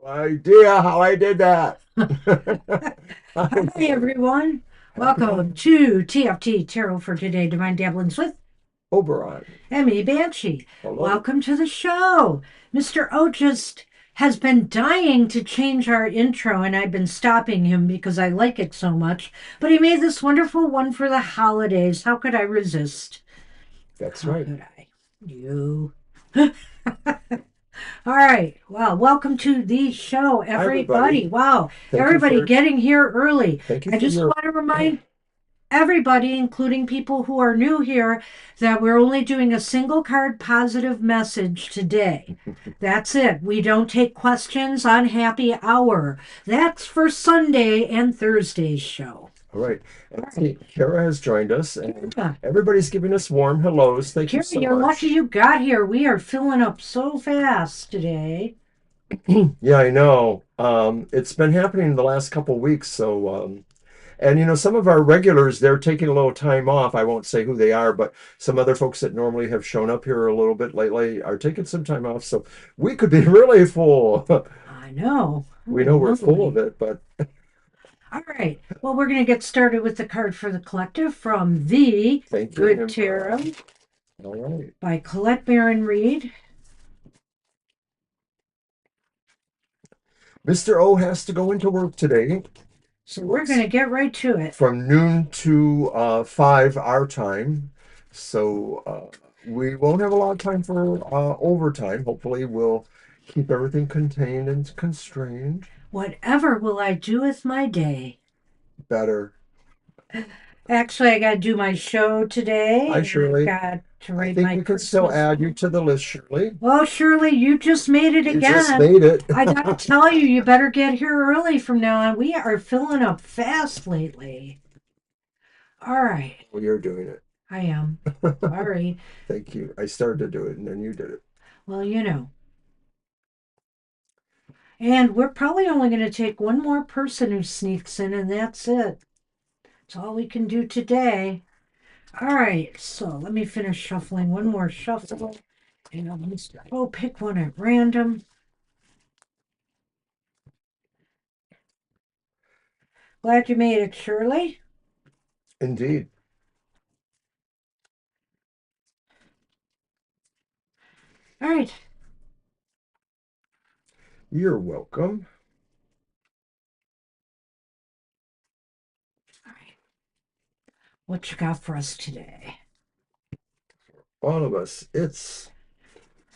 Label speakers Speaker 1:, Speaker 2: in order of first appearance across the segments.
Speaker 1: idea how I did that.
Speaker 2: Hi, everyone. Welcome to TFT Tarot for Today, Divine Dabblings with
Speaker 1: Oberon.
Speaker 2: Emmy Banshee.
Speaker 1: Hello.
Speaker 2: Welcome to the show. Mr. O just has been dying to change our intro, and I've been stopping him because I like it so much. But he made this wonderful one for the holidays. How could I resist?
Speaker 1: That's
Speaker 2: How
Speaker 1: right.
Speaker 2: could I? You. All right. Well, welcome to the show,
Speaker 1: Hi,
Speaker 2: everybody.
Speaker 1: everybody.
Speaker 2: Wow.
Speaker 1: Thank you
Speaker 2: Everybody
Speaker 1: for
Speaker 2: getting here early.
Speaker 1: thank you
Speaker 2: I
Speaker 1: for
Speaker 2: just
Speaker 1: your
Speaker 2: want to remind everybody, including people who are new here, that we're only doing a single card positive message today. That's it. We don't take questions on happy hour. That's for Sunday and Thursday's show.
Speaker 1: all right. And
Speaker 2: All
Speaker 1: I
Speaker 2: right.
Speaker 1: see Kara has joined us and
Speaker 2: Kira,
Speaker 1: everybody's giving us warm hellos. Thank you
Speaker 2: Kira,
Speaker 1: so
Speaker 2: you're lucky
Speaker 1: much.
Speaker 2: you got here. We are filling up so fast today.
Speaker 1: Yeah, I know. It's been happening the last couple weeks, so and some of our regulars, they're taking a little time off. I won't say who they are, but some other folks that normally have shown up here a little bit lately are taking some time off. So we could be really full.
Speaker 2: I know.
Speaker 1: We
Speaker 2: Holy
Speaker 1: know we're full of
Speaker 2: moly.
Speaker 1: it, but
Speaker 2: All right. Well, we're going to get started with the card for the collective from The
Speaker 1: thank you,
Speaker 2: Good
Speaker 1: Emperor.
Speaker 2: Tarot
Speaker 1: All right.
Speaker 2: by Colette Baron Reed.
Speaker 1: Mr. O has to go into work today.
Speaker 2: So
Speaker 1: He
Speaker 2: we're going
Speaker 1: works
Speaker 2: to get right to it.
Speaker 1: from noon to 5 our time. So we won't have a lot of time for overtime. Hopefully, we'll keep everything contained and constrained.
Speaker 2: Whatever will I do with my day?
Speaker 1: Better.
Speaker 2: Actually, I got to do my show
Speaker 1: Hi,
Speaker 2: today, and I've
Speaker 1: Shirley.
Speaker 2: got to
Speaker 1: I
Speaker 2: write
Speaker 1: think
Speaker 2: my
Speaker 1: we can still
Speaker 2: Christmas
Speaker 1: add you to
Speaker 2: poem.
Speaker 1: the list, Shirley.
Speaker 2: Well, Shirley, you just made it
Speaker 1: You just
Speaker 2: again.
Speaker 1: made it.
Speaker 2: I got to tell you, you better get here early from now on. We are filling up fast lately. All right,
Speaker 1: Well, you're doing it.
Speaker 2: I am. Sorry.
Speaker 1: Thank you. I started to do it and then you did it.
Speaker 2: Well, you know. And we're probably only going to take one more person who sneaks in, and that's it. That's all we can do today. All right, so let me finish shuffling. One more shuffle. And let me pick one at random. Glad you made it, Shirley.
Speaker 1: Indeed.
Speaker 2: All right.
Speaker 1: You're welcome.
Speaker 2: All right. What you got for us today?
Speaker 1: All of us. It's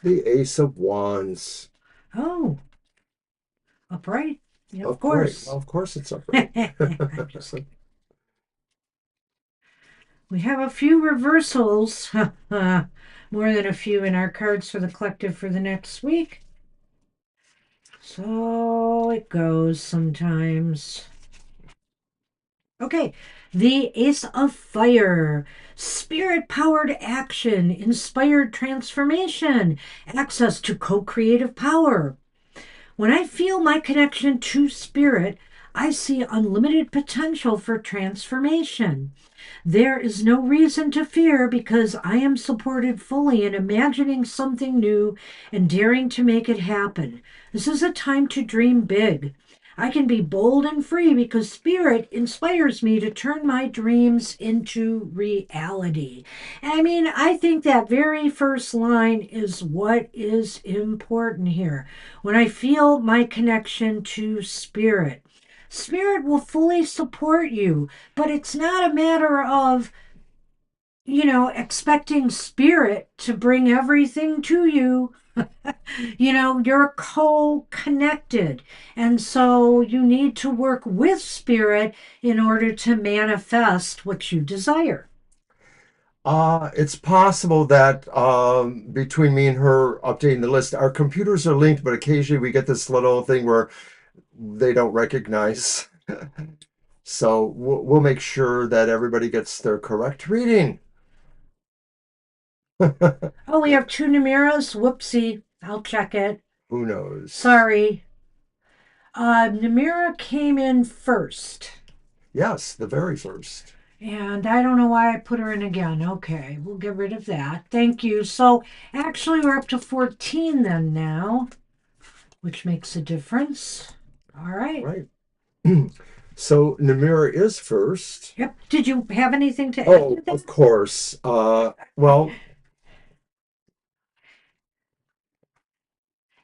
Speaker 1: the Ace of Wands.
Speaker 2: Oh, upright? Yeah, of
Speaker 1: Upright.
Speaker 2: course.
Speaker 1: Well, of course it's upright.
Speaker 2: I'm just kidding. We have a few reversals, more than a few in our cards for the collective for the next week. So it goes sometimes. Okay, the Ace of Fire. Spirit powered action, inspired transformation, access to co creative power. When I feel my connection to spirit, I see unlimited potential for transformation. There is no reason to fear because I am supported fully in imagining something new and daring to make it happen. This is a time to dream big. I can be bold and free because spirit inspires me to turn my dreams into reality. I mean, I think that very first line is what is important here. When I feel my connection to spirit, spirit will fully support you, but it's not a matter of expecting spirit to bring everything to you. You're co connected. And so you need to work with spirit in order to manifest what you desire.
Speaker 1: It's possible that between me and her updating the list, our computers are linked, but occasionally we get this little thing where they don't recognize. So we'll make sure that everybody gets their correct reading.
Speaker 2: Oh, we have two Namiras. Whoopsie. I'll check it.
Speaker 1: Who knows?
Speaker 2: Sorry. Namira came in first.
Speaker 1: Yes, the very first.
Speaker 2: And I don't know why I put her in again. Okay, we'll get rid of that. Thank you. So actually, we're up to 14 then now. which makes a difference. All right.
Speaker 1: Right. So Namira is first.
Speaker 2: Yep. Did you have anything to add
Speaker 1: Oh,
Speaker 2: to
Speaker 1: of
Speaker 2: that?
Speaker 1: course. Well,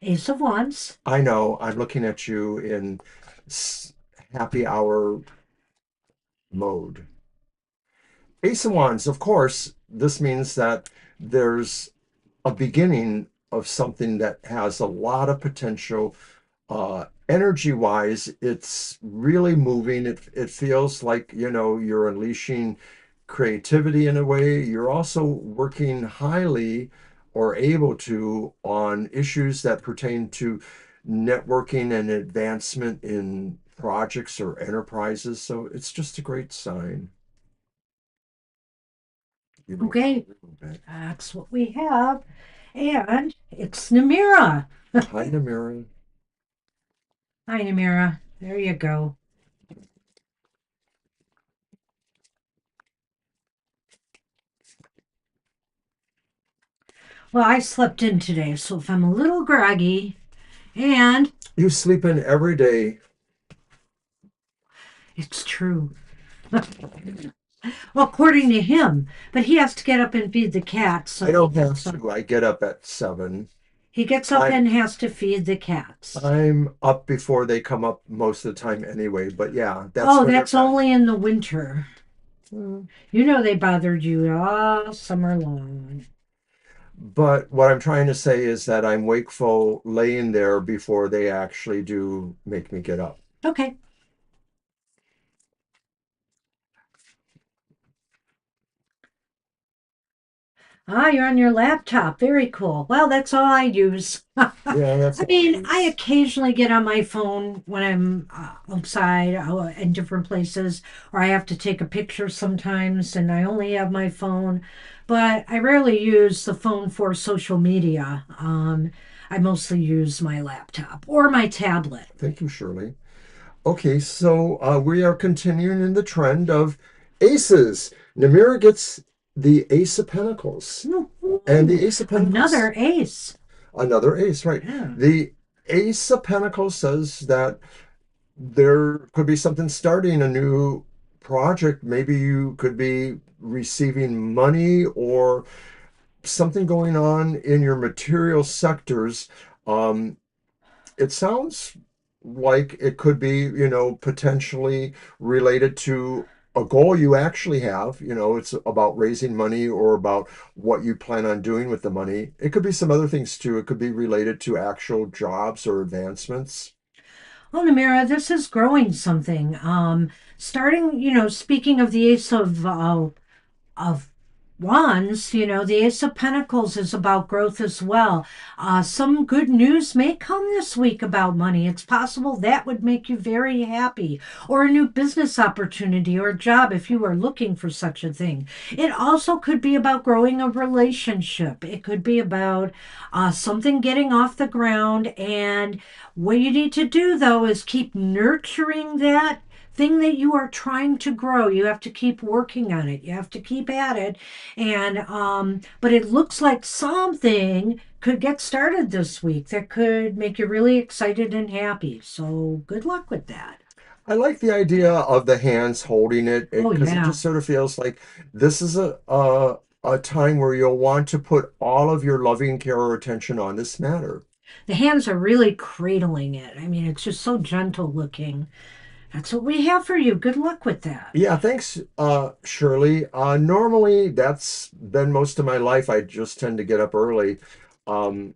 Speaker 2: Ace of Wands.
Speaker 1: I know I'm looking at you in happy hour mode. Ace of Wands, of course, this means that there's a beginning of something that has a lot of potential. Energy wise, it's really moving. It feels like, you're unleashing creativity in a way. You're also working highly or able to on issues that pertain to networking and advancement in projects or enterprises. So it's just a great sign. You may want
Speaker 2: Okay.
Speaker 1: to remove that.
Speaker 2: That's what we have. And it's Namira.
Speaker 1: Hi, Namira.
Speaker 2: Hi, Namira. There you go. Well, I slept in today, so if I'm a little groggy, and
Speaker 1: You sleep in every day.
Speaker 2: it's true. Well, according to him, but he has to get up and feed the cat,
Speaker 1: I
Speaker 2: so
Speaker 1: don't have
Speaker 2: so
Speaker 1: to. I get up at 7.
Speaker 2: he gets up
Speaker 1: I
Speaker 2: and has to feed the cats.
Speaker 1: I'm up before they come up most of the time anyway, but yeah, that's
Speaker 2: Oh,
Speaker 1: when they're
Speaker 2: that's
Speaker 1: back.
Speaker 2: only in the winter.
Speaker 1: Mm.
Speaker 2: You know they bothered you all summer long.
Speaker 1: But what I'm trying to say is that I'm wakeful laying there before they actually do make me get up.
Speaker 2: Okay. Ah, you're on your laptop. Very cool. Well, that's all I use.
Speaker 1: Yeah, that's
Speaker 2: I
Speaker 1: all I
Speaker 2: mean, I
Speaker 1: use.
Speaker 2: occasionally get on my phone when I'm outside in different places, or I have to take a picture sometimes, and I only have my phone. But I rarely use the phone for social media. I mostly use my laptop or my tablet.
Speaker 1: Thank you, Shirley. Okay, so we are continuing in the trend of aces. Namira gets the Ace of Pentacles. And
Speaker 2: Woo-hoo.
Speaker 1: the Ace of Pentacles,
Speaker 2: Another ace.
Speaker 1: another ace, right?
Speaker 2: Yeah.
Speaker 1: The Ace of Pentacles says that there could be something starting a new project. Maybe you could be receiving money or something going on in your material sectors. Um, it sounds like it could be, potentially related to a goal you actually have. It's about raising money or about what you plan on doing with the money. It could be some other things too. It could be related to actual jobs or advancements.
Speaker 2: Well, Namira, this is growing something. Starting, speaking of the Ace of Wands, the Ace of Pentacles is about growth as well. Some good news may come this week about money. It's possible that would make you very happy, or a new business opportunity or a job if you are looking for such a thing. It also could be about growing a relationship. It could be about something getting off the ground. And what you need to do, though, is keep nurturing that thing that you are trying to grow. You have to keep working on it. You have to keep at it. And but it looks like something could get started this week that could make you really excited and happy. So good luck with that.
Speaker 1: I like the idea of the hands holding it
Speaker 2: Oh
Speaker 1: because it
Speaker 2: yeah.
Speaker 1: just sort of feels like this is a time where you'll want to put all of your loving care or attention on this matter.
Speaker 2: The hands are really cradling it. I mean, it's just so gentle looking. That's what we have for you. Good luck with that.
Speaker 1: Yeah, thanks, Shirley. Normally, that's been most of my life. I just tend to get up early. Um,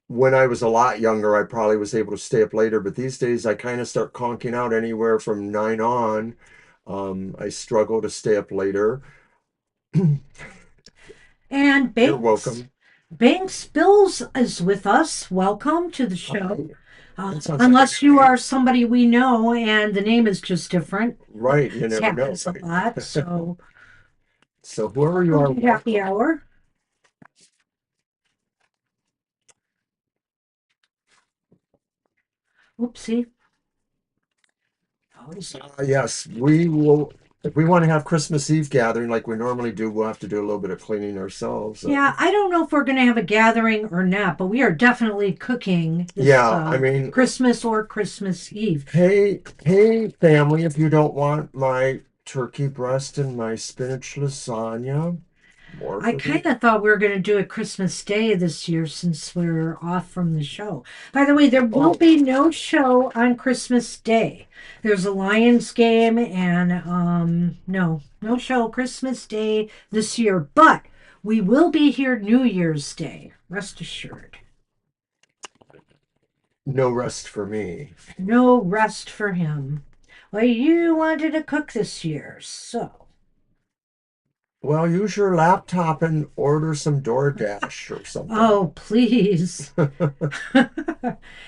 Speaker 1: when I was a lot younger, I probably was able to stay up later, but these days I kind of start conking out anywhere from 9 on. I struggle to stay up later.
Speaker 2: And
Speaker 1: You're
Speaker 2: Banks,
Speaker 1: welcome.
Speaker 2: Banks Bills is with us. Welcome to the
Speaker 1: Hi.
Speaker 2: show.
Speaker 1: That sounds like a
Speaker 2: Unless you
Speaker 1: new
Speaker 2: are
Speaker 1: name.
Speaker 2: somebody we know and the name is just different.
Speaker 1: Right, you
Speaker 2: This
Speaker 1: never know,
Speaker 2: happens a lot.
Speaker 1: right?
Speaker 2: So
Speaker 1: So whoever you
Speaker 2: welcome
Speaker 1: are,
Speaker 2: to happy
Speaker 1: welcome.
Speaker 2: hour. Oopsie. Oh,
Speaker 1: Yes, we will. If we want to have Christmas Eve gathering like we normally do, we'll have to do a little bit of cleaning ourselves.
Speaker 2: Yeah, I don't know if we're going to have a gathering or not, but we are definitely cooking this
Speaker 1: Yeah, I mean,
Speaker 2: Christmas or Christmas Eve.
Speaker 1: hey, family, if you don't want my turkey breast and my spinach lasagna, more
Speaker 2: I
Speaker 1: for the.
Speaker 2: kind of thought we were going to do it Christmas Day this year since we're off from the show. By the way, there will
Speaker 1: Oh,
Speaker 2: be no show on Christmas Day. There's a Lions game and no show Christmas Day this year, but we will be here New Year's Day. Rest assured.
Speaker 1: no rest for me.
Speaker 2: No rest for him. Well, you wanted to cook this year, so.
Speaker 1: Well, use your laptop and order some DoorDash or something.
Speaker 2: Oh, please.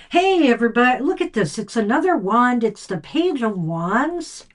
Speaker 2: Hey, everybody, look at this. It's another wand. It's the Page of Wands.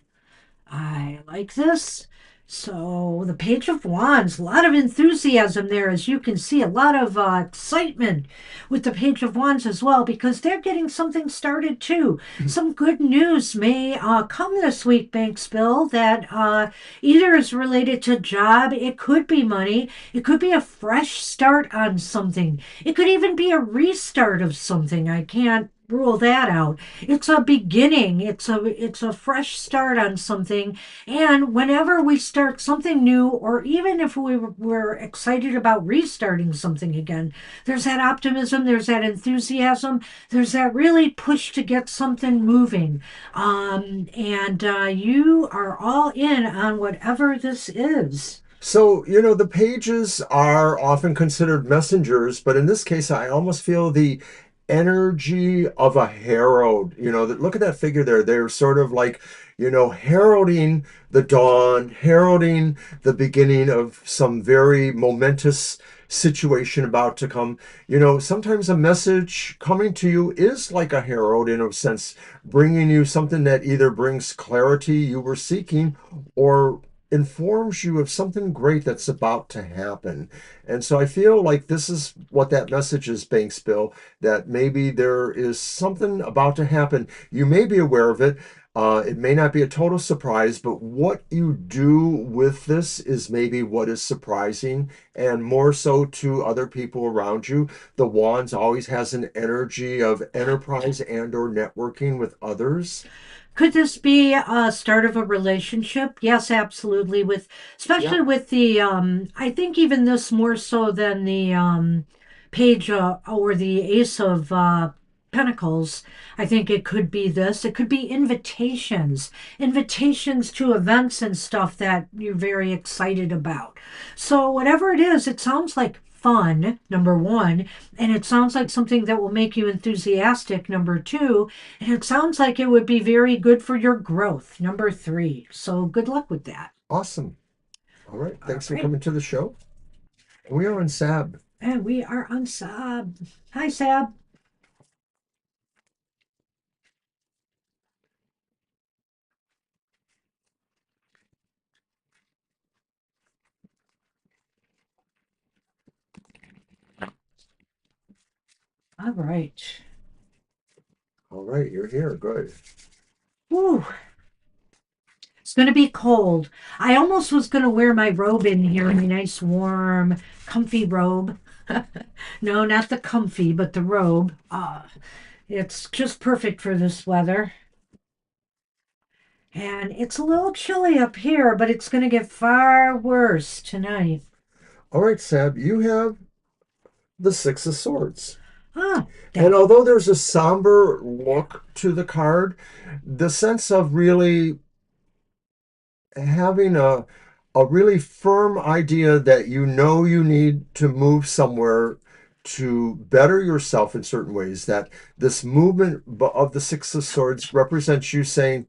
Speaker 2: I like this. So, the Page of Wands, a lot of enthusiasm there, as you can see, a lot of excitement with the Page of Wands as well, because they're getting something started too. Some good news may come this week, Banksville, that either is related to job, it could be money, it could be a fresh start on something, it could even be a restart of something. I can't rule that out. It's a beginning. It's a fresh start on something. And whenever we start something new, or even if we're excited about restarting something again, there's that optimism, there's that enthusiasm, there's that really push to get something moving. And you are all in on whatever this is.
Speaker 1: So, the pages are often considered messengers, but in this case, I almost feel the energy of a herald. Look at that figure there. They're sort of like, heralding the dawn, heralding the beginning of some very momentous situation about to come. Sometimes a message coming to you is like a herald in a sense, bringing you something that either brings clarity you were seeking or informs you of something great that's about to happen. And so I feel like this is what that message is, Banks Bill, that maybe there is something about to happen. You may be aware of it. It may not be a total surprise, but what you do with this is maybe what is surprising, and more so to other people around you. The wands always has an energy of enterprise and or networking with others.
Speaker 2: Could this be a start of a relationship? Yes, absolutely. With
Speaker 1: Yeah.
Speaker 2: especially with the I think even this more so than the page or the ace of pentacles. I think it could be this. It could be invitations to events and stuff that you're very excited about. So whatever it is, it sounds like fun, number one, and it sounds like something that will make you enthusiastic, number two, and it sounds like it would be very good for your growth, number three. So good luck with that.
Speaker 1: Awesome. All right.
Speaker 2: All
Speaker 1: Thanks for
Speaker 2: right.
Speaker 1: coming to the show. We are on SAB.
Speaker 2: And we are on Sab. Hi, Sab. All right.
Speaker 1: All right, you're here. Good.
Speaker 2: Woo. It's going to be cold. I almost was going to wear my robe in here, my nice, warm, comfy robe. No, not the comfy, but the robe. It's just perfect for this weather. And it's a little chilly up here, but it's going to get far worse tonight.
Speaker 1: All right, Sab, you have the Six of Swords.
Speaker 2: Ah,
Speaker 1: And
Speaker 2: that
Speaker 1: although there's a somber look to the card, the sense of really having a really firm idea that you need to move somewhere to better yourself in certain ways, that this movement of the Six of Swords represents you saying,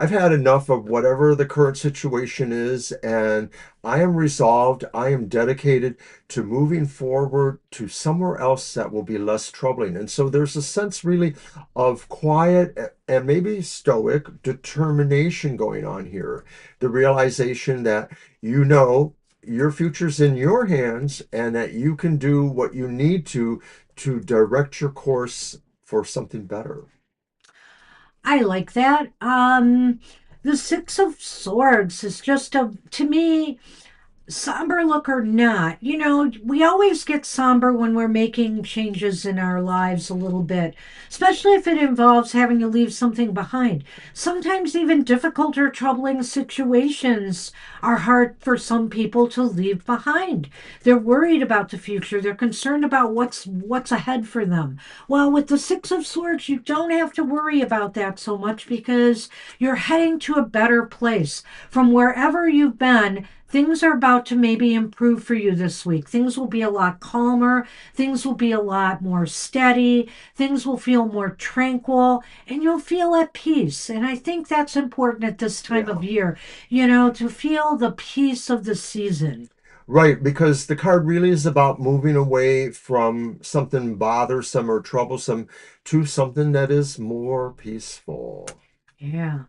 Speaker 1: I've had enough of whatever the current situation is, and I am resolved, I am dedicated to moving forward to somewhere else that will be less troubling. And so there's a sense really of quiet and maybe stoic determination going on here. The realization that your future's in your hands and that you can do what you need to direct your course for something better.
Speaker 2: I like that. The Six of Swords is just a, to me, somber look or not, we always get somber when we're making changes in our lives a little bit, especially if it involves having to leave something behind. Sometimes even difficult or troubling situations are hard for some people to leave behind. They're worried about the future. They're concerned about what's ahead for them. Well, with the Six of Swords, you don't have to worry about that so much because you're heading to a better place. From wherever you've been, things are about to maybe improve for you this week. Things will be a lot calmer. Things will be a lot more steady. Things will feel more tranquil and you'll feel at peace. And I think that's important at this time of
Speaker 1: Yeah.
Speaker 2: year, to feel the peace of the season.
Speaker 1: Right, because the card really is about moving away from something bothersome or troublesome to something that is more peaceful.
Speaker 2: Yeah.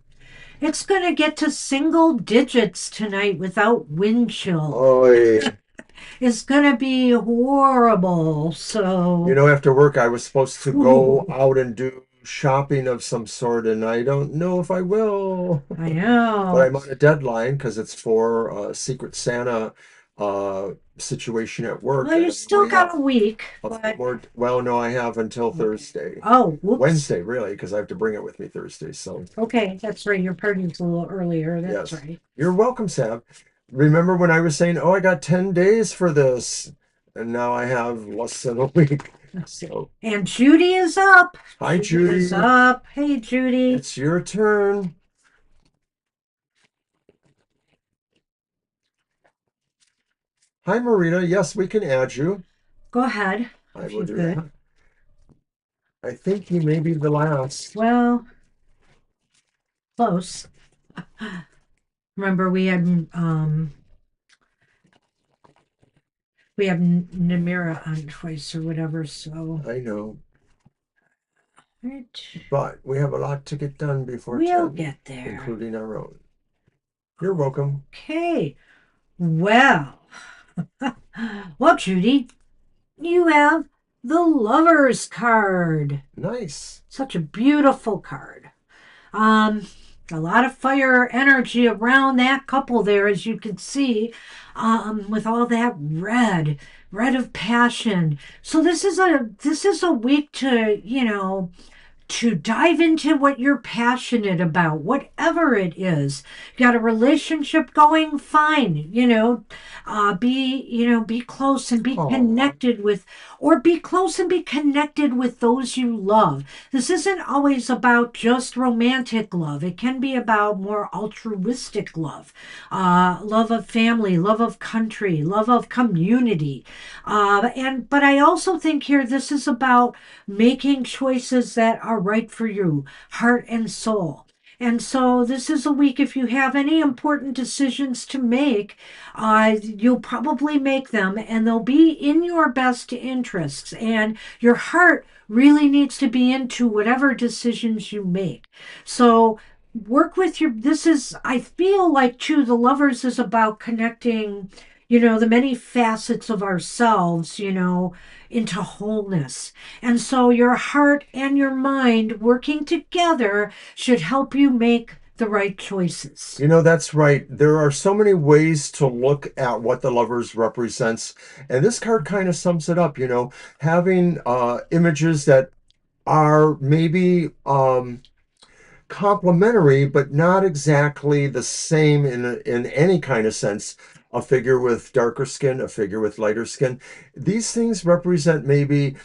Speaker 2: It's going to get to single digits tonight without wind chill.
Speaker 1: Oh,
Speaker 2: It's going to be horrible. So,
Speaker 1: after work, I was supposed to go
Speaker 2: ooh,
Speaker 1: out and do shopping of some sort, and I don't know if I will.
Speaker 2: I
Speaker 1: But
Speaker 2: know.
Speaker 1: I'm on a deadline because it's for a Secret Santa situation at work,
Speaker 2: Well,
Speaker 1: and
Speaker 2: you
Speaker 1: I
Speaker 2: still
Speaker 1: only
Speaker 2: got
Speaker 1: have
Speaker 2: a week,
Speaker 1: a few
Speaker 2: but
Speaker 1: more. Well, no, I have until Thursday.
Speaker 2: oh, whoops.
Speaker 1: Wednesday, really, because I have to bring it with me Thursday. So,
Speaker 2: Okay, that's right. Your party's a little earlier. That's
Speaker 1: yes.
Speaker 2: right.
Speaker 1: You're welcome, Sam. Remember when I was saying, oh, I got 10 days for this, and now I have less than a week. So,
Speaker 2: And Judy is up.
Speaker 1: hi,
Speaker 2: Judy is
Speaker 1: Judy.
Speaker 2: up. Hey, Judy.
Speaker 1: It's your turn. Hi, Marita. Yes, we can add you.
Speaker 2: Go ahead
Speaker 1: I
Speaker 2: if
Speaker 1: will
Speaker 2: you
Speaker 1: do
Speaker 2: could.
Speaker 1: that. I think you may be the last.
Speaker 2: Well, close. Remember, we had Namira on twice or whatever. So,
Speaker 1: I know,
Speaker 2: right,
Speaker 1: but we have a lot to get done before
Speaker 2: we'll
Speaker 1: 10,
Speaker 2: get there.
Speaker 1: including our own. You're welcome.
Speaker 2: Okay. Well, well, Judy, you have the Lover's card.
Speaker 1: Nice.
Speaker 2: Such a beautiful card. Um, a lot of fire energy around that couple there, as you can see, with all that red of passion. So this is a week to dive into what you're passionate about, whatever it is. You got a relationship going, fine. Be close and be
Speaker 1: Oh,
Speaker 2: connected with, or be close and be connected with those you love. This isn't always about just romantic love. It can be about more altruistic love, love of family, love of country, love of community. But I also think here this is about making choices that are right for you, heart and soul. And so this is a week, if you have any important decisions to make, you'll probably make them and they'll be in your best interests. And your heart really needs to be into whatever decisions you make. So work with I feel like too, the lovers is about connecting, the many facets of ourselves, into wholeness. And so your heart and your mind working together should help you make the right choices.
Speaker 1: that's right. There are so many ways to look at what the lovers represents, and this card kind of sums it up, having images that are maybe complementary, but not exactly the same in any kind of sense. A figure with darker skin, a figure with lighter skin. These things represent maybe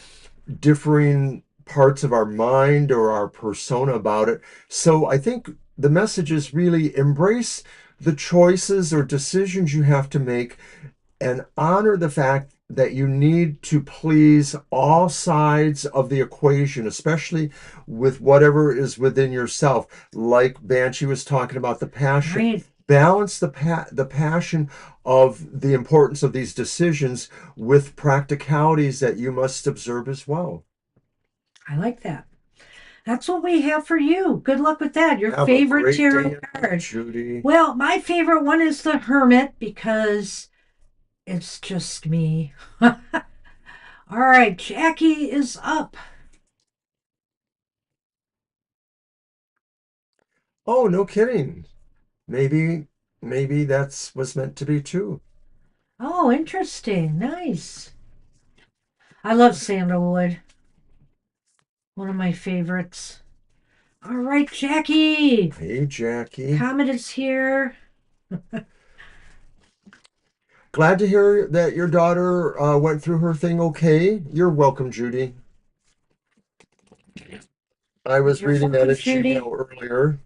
Speaker 1: differing parts of our mind or our persona about it. So I think the message is really embrace the choices or decisions you have to make and honor the fact that you need to please all sides of the equation, especially with whatever is within yourself. Like Banshee was talking about the passion.
Speaker 2: Right.
Speaker 1: Balance the passion of the importance of these decisions with practicalities that you must observe as well.
Speaker 2: I like that. That's what we have for you. Good luck with that. Your
Speaker 1: Have a
Speaker 2: favorite
Speaker 1: great day
Speaker 2: tarot
Speaker 1: ahead,
Speaker 2: card.
Speaker 1: Judy.
Speaker 2: Well, my favorite one is the Hermit because it's just me. All right, Jackie is up.
Speaker 1: Oh, no kidding. maybe maybe that's was meant to be too.
Speaker 2: Oh, interesting. Nice. I love sandalwood. One of my favorites. All right, Jackie.
Speaker 1: Hey, Jackie.
Speaker 2: Comet is here.
Speaker 1: Glad to hear that your daughter went through her thing okay. You're welcome, Judy. I was
Speaker 2: You're
Speaker 1: reading that
Speaker 2: welcome,
Speaker 1: at
Speaker 2: Judy.
Speaker 1: email earlier,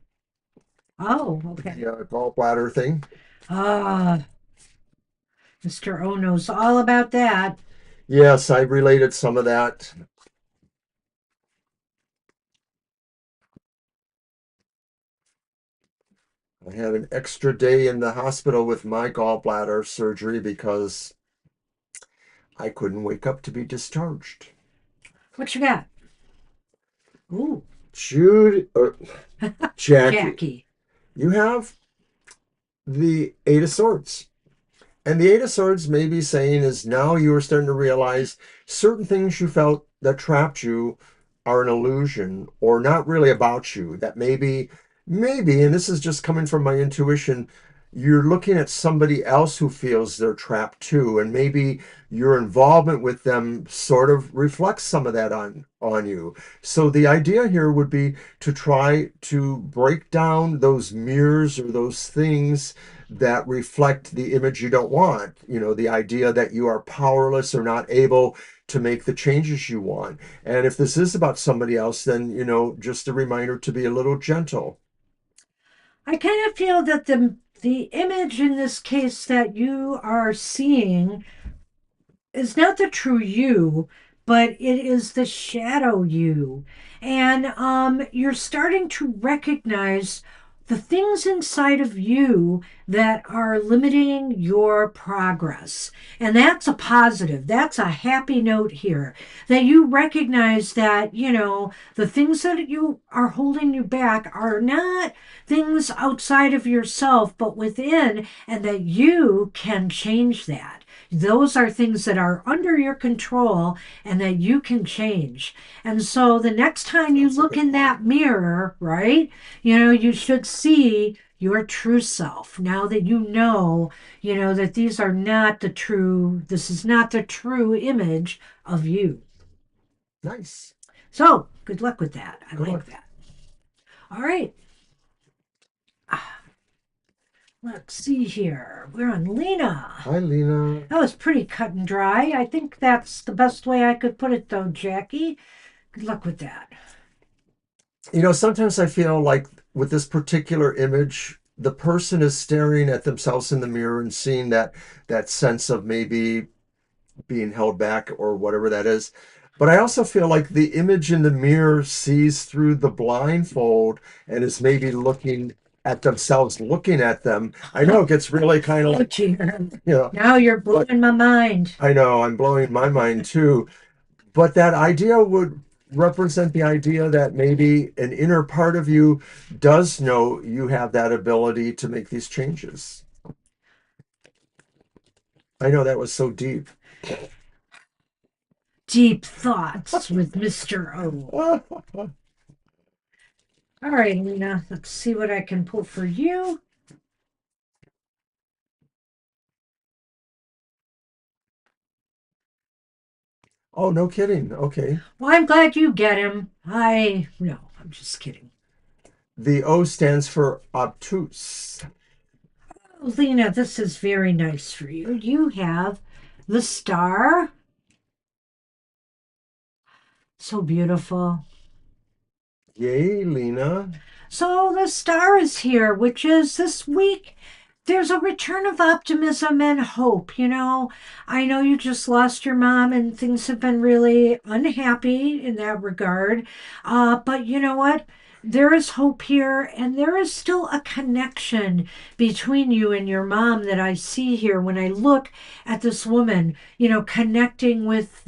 Speaker 2: Oh, okay.
Speaker 1: the gallbladder thing.
Speaker 2: Ah, Mr. O knows all about that.
Speaker 1: Yes, I related some of that. I had an extra day in the hospital with my gallbladder surgery because I couldn't wake up to be discharged.
Speaker 2: What you got? Ooh,
Speaker 1: Judy, Jackie,
Speaker 2: Jackie.
Speaker 1: you have the Eight of Swords. And the Eight of Swords may be saying is now you are starting to realize certain things you felt that trapped you are an illusion or not really about you. That maybe, and this is just coming from my intuition, you're looking at somebody else who feels they're trapped too, and maybe your involvement with them sort of reflects some of that on you. So the idea here would be to try to break down those mirrors or those things that reflect the image you don't want. You know, the idea that you are powerless or not able to make the changes you want. And if this is about somebody else, then, just a reminder to be a little gentle.
Speaker 2: I kind of feel that the image in this case that you are seeing is not the true you, but it is the shadow you. And you're starting to recognize the things inside of you that are limiting your progress. And that's a positive. That's a happy note here. That you recognize that, the things that you are holding you back are not things outside of yourself, but within, and that you can change that. Those are things that are under your control and that you can change. And so the next time you
Speaker 1: That's a
Speaker 2: look
Speaker 1: good
Speaker 2: in
Speaker 1: point.
Speaker 2: that mirror, right, you should see your true self. Now that that these are not the true, this is not the true image of you.
Speaker 1: Nice.
Speaker 2: So good luck with that. I
Speaker 1: Good
Speaker 2: like
Speaker 1: luck.
Speaker 2: that. All right. Let's see here. We're on Lena.
Speaker 1: Hi, Lena.
Speaker 2: That was pretty cut and dry. I think that's the best way I could put it, though, Jackie. Good luck with that.
Speaker 1: Sometimes I feel like with this particular image, the person is staring at themselves in the mirror and seeing that sense of maybe being held back or whatever that is. But I also feel like the image in the mirror sees through the blindfold and is maybe looking at themselves, looking at them. I know it gets really kind of
Speaker 2: Oh,
Speaker 1: like,
Speaker 2: dear.
Speaker 1: you know,
Speaker 2: Now you're
Speaker 1: but
Speaker 2: blowing my mind.
Speaker 1: I know I'm blowing my mind too. But that idea would represent the idea that maybe an inner part of you does know you have that ability to make these changes. I know that was so deep.
Speaker 2: Deep thoughts with Mr. O. All right, Lena, let's see what I can pull for you.
Speaker 1: Oh, no kidding. Okay.
Speaker 2: Well, I'm glad you get him. No, I'm just kidding.
Speaker 1: The O stands for obtuse.
Speaker 2: Oh, Lena, this is very nice for you. You have the star. So beautiful.
Speaker 1: Yay, Lena.
Speaker 2: So the star is here, which is this week. There's a return of optimism and hope. I know you just lost your mom and things have been really unhappy in that regard. But you know what? There is hope here, and there is still a connection between you and your mom that I see here when I look at this woman, connecting with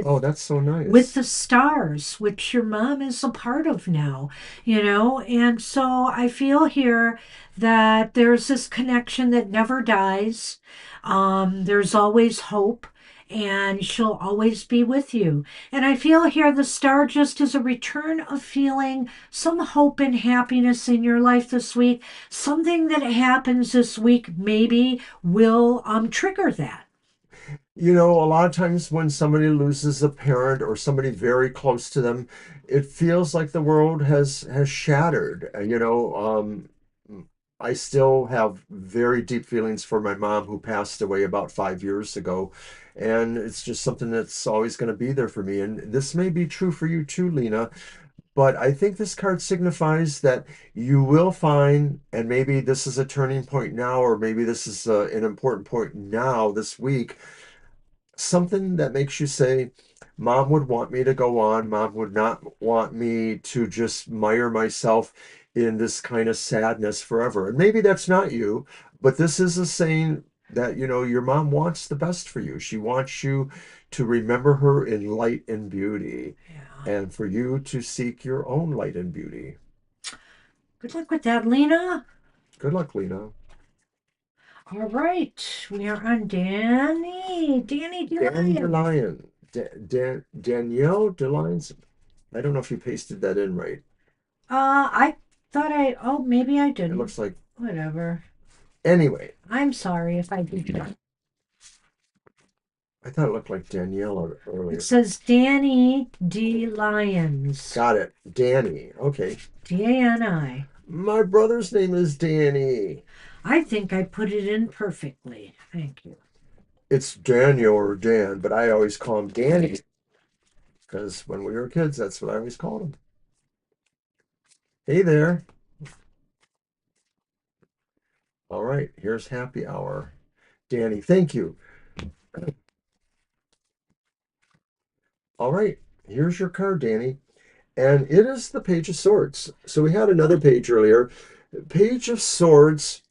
Speaker 1: Oh, that's so
Speaker 2: with
Speaker 1: nice.
Speaker 2: the stars, which your mom is a part of now. And so I feel here that there's this connection that never dies. There's always hope. and she'll always be with you. And I feel here the star just is a return of feeling some hope and happiness in your life this week. Something that happens this week maybe will trigger that.
Speaker 1: You know, a lot of times when somebody loses a parent or somebody very close to them, it feels like the world has shattered. I still have very deep feelings for my mom who passed away about 5 years ago, and it's just something that's always going to be there for me. And this may be true for you too, Lena, but I think this card signifies that you will find, and maybe this is a turning point now, or maybe this is an important point now this week, something that makes you say, Mom would want me to go on. Mom would not want me to just mire myself in this kind of sadness forever. And maybe that's not you, but this is a saying that, your mom wants the best for you. She wants you to remember her in light and beauty,
Speaker 2: Yeah.
Speaker 1: and for you to seek your own light and beauty.
Speaker 2: Good luck with that, Lena.
Speaker 1: Good luck, Lena.
Speaker 2: All right, we are on Danny. Danny
Speaker 1: Danny
Speaker 2: DeLion.
Speaker 1: DeLion. Danielle DeLion. I don't know if you pasted that in right.
Speaker 2: I thought oh, maybe I
Speaker 1: It
Speaker 2: didn't.
Speaker 1: looks like,
Speaker 2: Whatever.
Speaker 1: anyway,
Speaker 2: I'm sorry if I did that.
Speaker 1: I thought it looked like Danielle
Speaker 2: It
Speaker 1: earlier.
Speaker 2: says Danny D. Lyons.
Speaker 1: Got it. Danny. Okay.
Speaker 2: Dani.
Speaker 1: My brother's name is Danny.
Speaker 2: I think I put it in perfectly. Thank you.
Speaker 1: It's Daniel or Dan, but I always call him Danny because when we were kids, that's what I always called him. Hey there. All right, here's happy hour. Danny, thank you. All right, here's your card, Danny. And it is the Page of Swords. So we had another page earlier. Page of Swords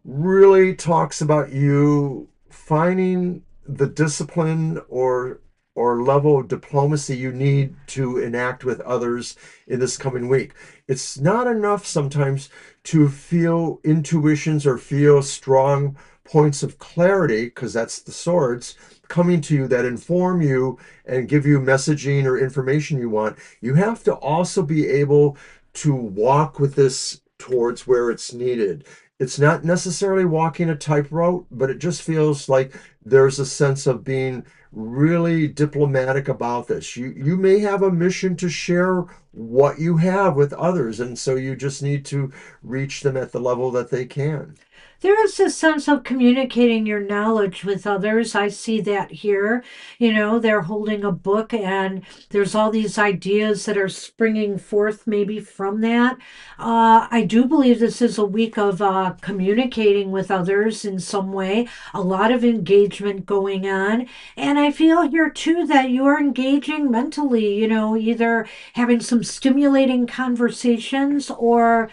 Speaker 1: really talks about you finding the discipline or level of diplomacy you need to enact with others in this coming week. It's not enough sometimes to feel intuitions or feel strong points of clarity, because that's the swords coming to you that inform you and give you messaging or information you want. You have to also be able to walk with this towards where it's needed. It's not necessarily walking a tightrope, but it just feels like there's a sense of being really diplomatic about this. You may have a mission to share what you have with others, and so you just need to reach them at the level that they can.
Speaker 2: There is a sense of communicating your knowledge with others. I see that here. You know, they're holding a book and there's all these ideas that are springing forth maybe from that. I do believe this is a week of communicating with others in some way, a lot of engagement going on. And I feel here too that you are engaging mentally, you know, either having some stimulating conversations or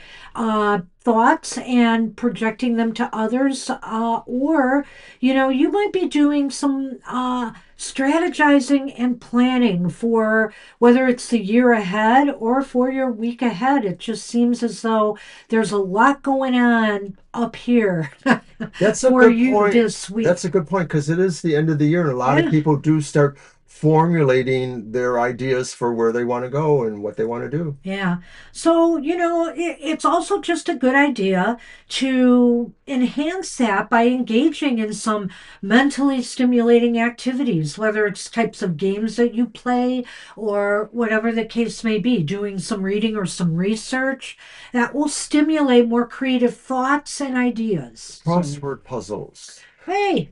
Speaker 2: thoughts and projecting them to others, or you know, you might be doing some strategizing and planning for whether it's the year ahead or for your week ahead. It just seems as though there's a lot going on up here
Speaker 1: That's a
Speaker 2: for
Speaker 1: good
Speaker 2: you
Speaker 1: point.
Speaker 2: this
Speaker 1: That's
Speaker 2: week.
Speaker 1: a good point because it is the end of the year, and a lot of
Speaker 2: Yeah.
Speaker 1: people do start formulating their ideas for where they want to go and what they want to do.
Speaker 2: Yeah. So, you know, it's also just a good idea to enhance that by engaging in some mentally stimulating activities, whether it's types of games that you play or whatever the case may be, doing some reading or some research that will stimulate more creative thoughts and ideas. So,
Speaker 1: Crossword puzzles.
Speaker 2: hey,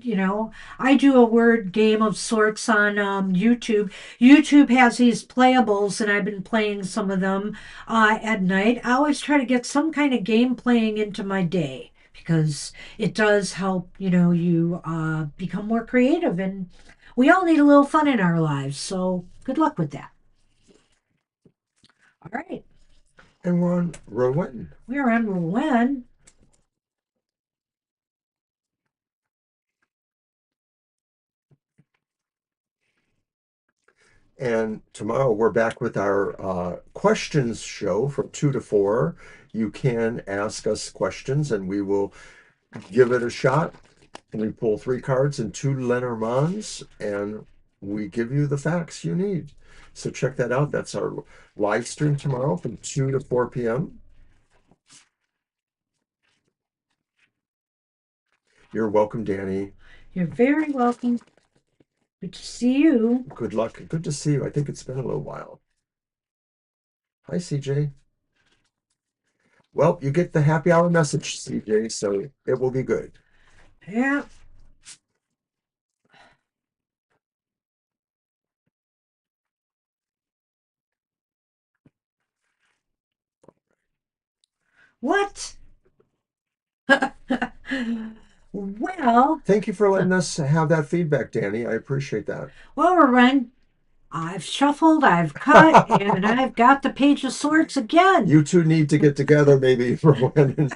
Speaker 2: you know, I do a word game of sorts on YouTube. YouTube has these playables, and I've been playing some of them at night. I always try to get some kind of game playing into my day because it does help, you know, you become more creative, and we all need a little fun in our lives. So good luck with that. All right,
Speaker 1: And we're on Rowan.
Speaker 2: we're on Rowan.
Speaker 1: And tomorrow we're back with our questions show from 2 to 4. You can ask us questions and we will give it a shot. And we pull three cards and two Lenormands, and we give you the facts you need. So check that out. That's our live stream tomorrow from 2 to 4 p.m. You're welcome, Danny.
Speaker 2: You're very welcome. Good to see you.
Speaker 1: Good luck. Good to see you. I think it's been a little while. Hi, CJ. Well, you get the happy hour message, CJ, so it will be good.
Speaker 2: Yeah. What? Well,
Speaker 1: Thank you for letting us have that feedback, Danny. I appreciate that.
Speaker 2: well, Ren, I've shuffled, I've cut, and I've got the Page of Swords again.
Speaker 1: You two need to get together maybe for when.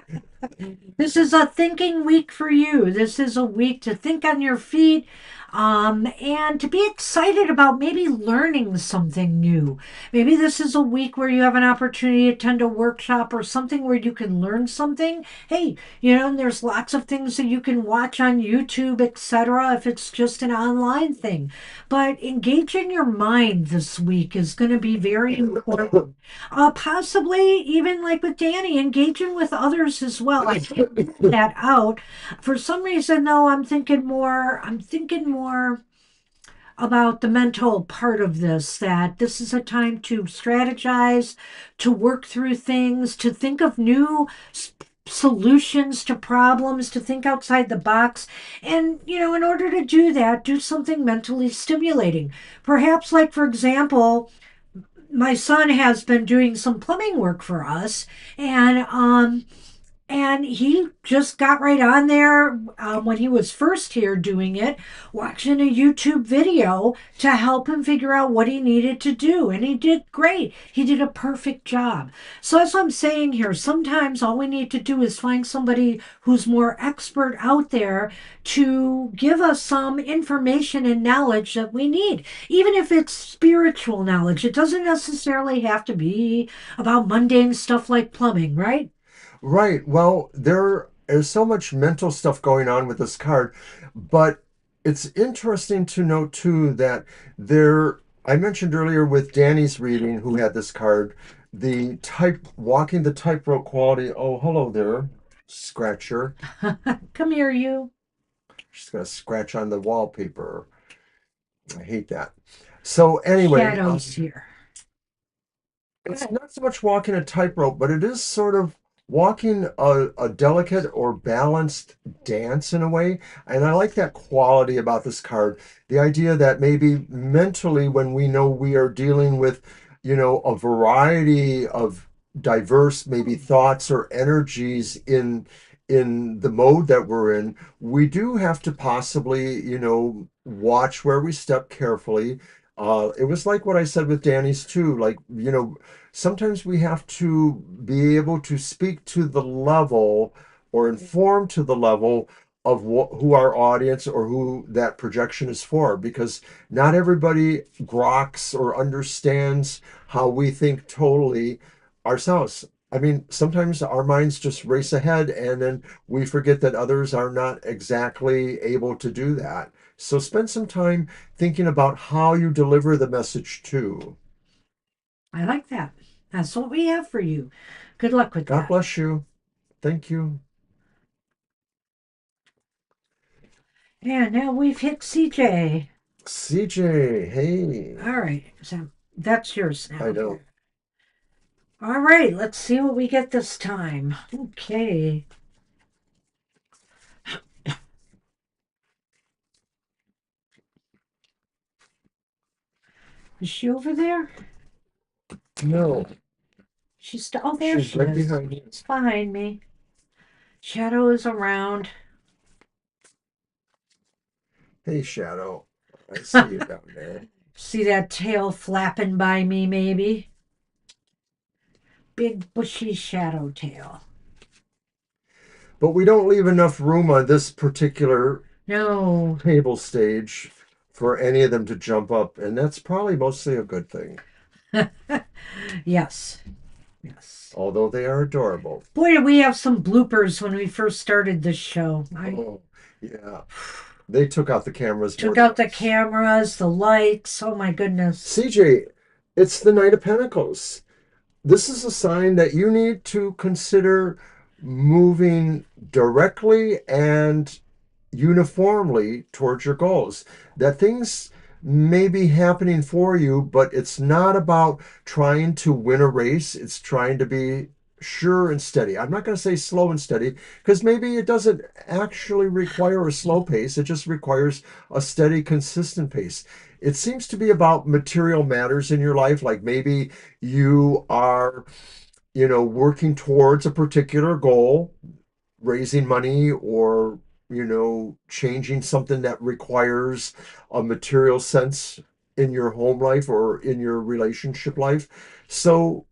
Speaker 2: This is a thinking week for you. This is a week to think on your feet, and to be excited about maybe learning something new. Maybe this is a week where you have an opportunity to attend a workshop or something where you can learn something. Hey, and there's lots of things that you can watch on YouTube, etc., if it's just an online thing. But engaging your mind this week is going to be very important. Possibly even like with Danny, engaging with others as well. I can't rule that out. For some reason, though, I'm thinking more. I'm thinking more about the mental part of this. That this is a time to strategize, to work through things, to think of new solutions to problems, to think outside the box. And, in order to do that, do something mentally stimulating. Perhaps, like, for example, my son has been doing some plumbing work for us, and he just got right on there when he was first here doing it, watching a YouTube video to help him figure out what he needed to do. And he did great. He did a perfect job. So, as I'm saying here, sometimes all we need to do is find somebody who's more expert out there to give us some information and knowledge that we need, even if it's spiritual knowledge. It doesn't necessarily have to be about mundane stuff like plumbing, right?
Speaker 1: Right. Well, there is so much mental stuff going on with this card, but it's interesting to note too that I mentioned earlier with Danny's reading, who had this card, walking the tightrope quality. Oh, hello there, Scratcher.
Speaker 2: Come here, you.
Speaker 1: She's gonna scratch on the wallpaper. I hate that. So anyway,
Speaker 2: Shadows here.
Speaker 1: it's not so much walking a tightrope, but it is sort of walking a delicate or balanced dance in a way. And I like that quality about this card. The idea that maybe mentally, when we know we are dealing with, a variety of diverse maybe thoughts or energies in the mode that we're in, we do have to possibly, watch where we step carefully. It was like what I said with Danny's too, like, sometimes we have to be able to speak to the level or inform to the level of who our audience or who that projection is for, because not everybody groks or understands how we think totally ourselves. I mean, sometimes our minds just race ahead and then we forget that others are not exactly able to do that. So spend some time thinking about how you deliver the message too.
Speaker 2: I like that. That's what we have for you. Good luck with
Speaker 1: God
Speaker 2: that.
Speaker 1: bless you. Thank you.
Speaker 2: And now we've hit CJ.
Speaker 1: CJ, hey.
Speaker 2: All right. So that's yours
Speaker 1: I
Speaker 2: now.
Speaker 1: know.
Speaker 2: All right. Let's see what we get this time. Okay. Is she over there?
Speaker 1: No,
Speaker 2: Oh, there
Speaker 1: she's
Speaker 2: she
Speaker 1: right
Speaker 2: is.
Speaker 1: behind you.
Speaker 2: It's behind me. Shadow is around.
Speaker 1: Hey, Shadow. I see you down there.
Speaker 2: See that tail flapping by me, maybe? Big bushy shadow tail.
Speaker 1: But we don't leave enough room on this particular
Speaker 2: No.
Speaker 1: table stage for any of them to jump up, and that's probably mostly a good thing,
Speaker 2: Yes. Yes.
Speaker 1: although they are adorable.
Speaker 2: Boy, did we have some bloopers when we first started this show.
Speaker 1: Oh, Yeah, they took out the cameras more
Speaker 2: Took
Speaker 1: than
Speaker 2: out the
Speaker 1: once.
Speaker 2: cameras, the lights. Oh my goodness.
Speaker 1: CJ, it's the Knight of Pentacles. This is a sign that you need to consider moving directly and uniformly towards your goals. That things may be happening for you, but it's not about trying to win a race. It's trying to be sure and steady. I'm not going to say slow and steady because maybe it doesn't actually require a slow pace. It just requires a steady, consistent pace. It seems to be about material matters in your life, like maybe you are, working towards a particular goal, raising money, or changing something that requires a material sense in your home life or in your relationship life. So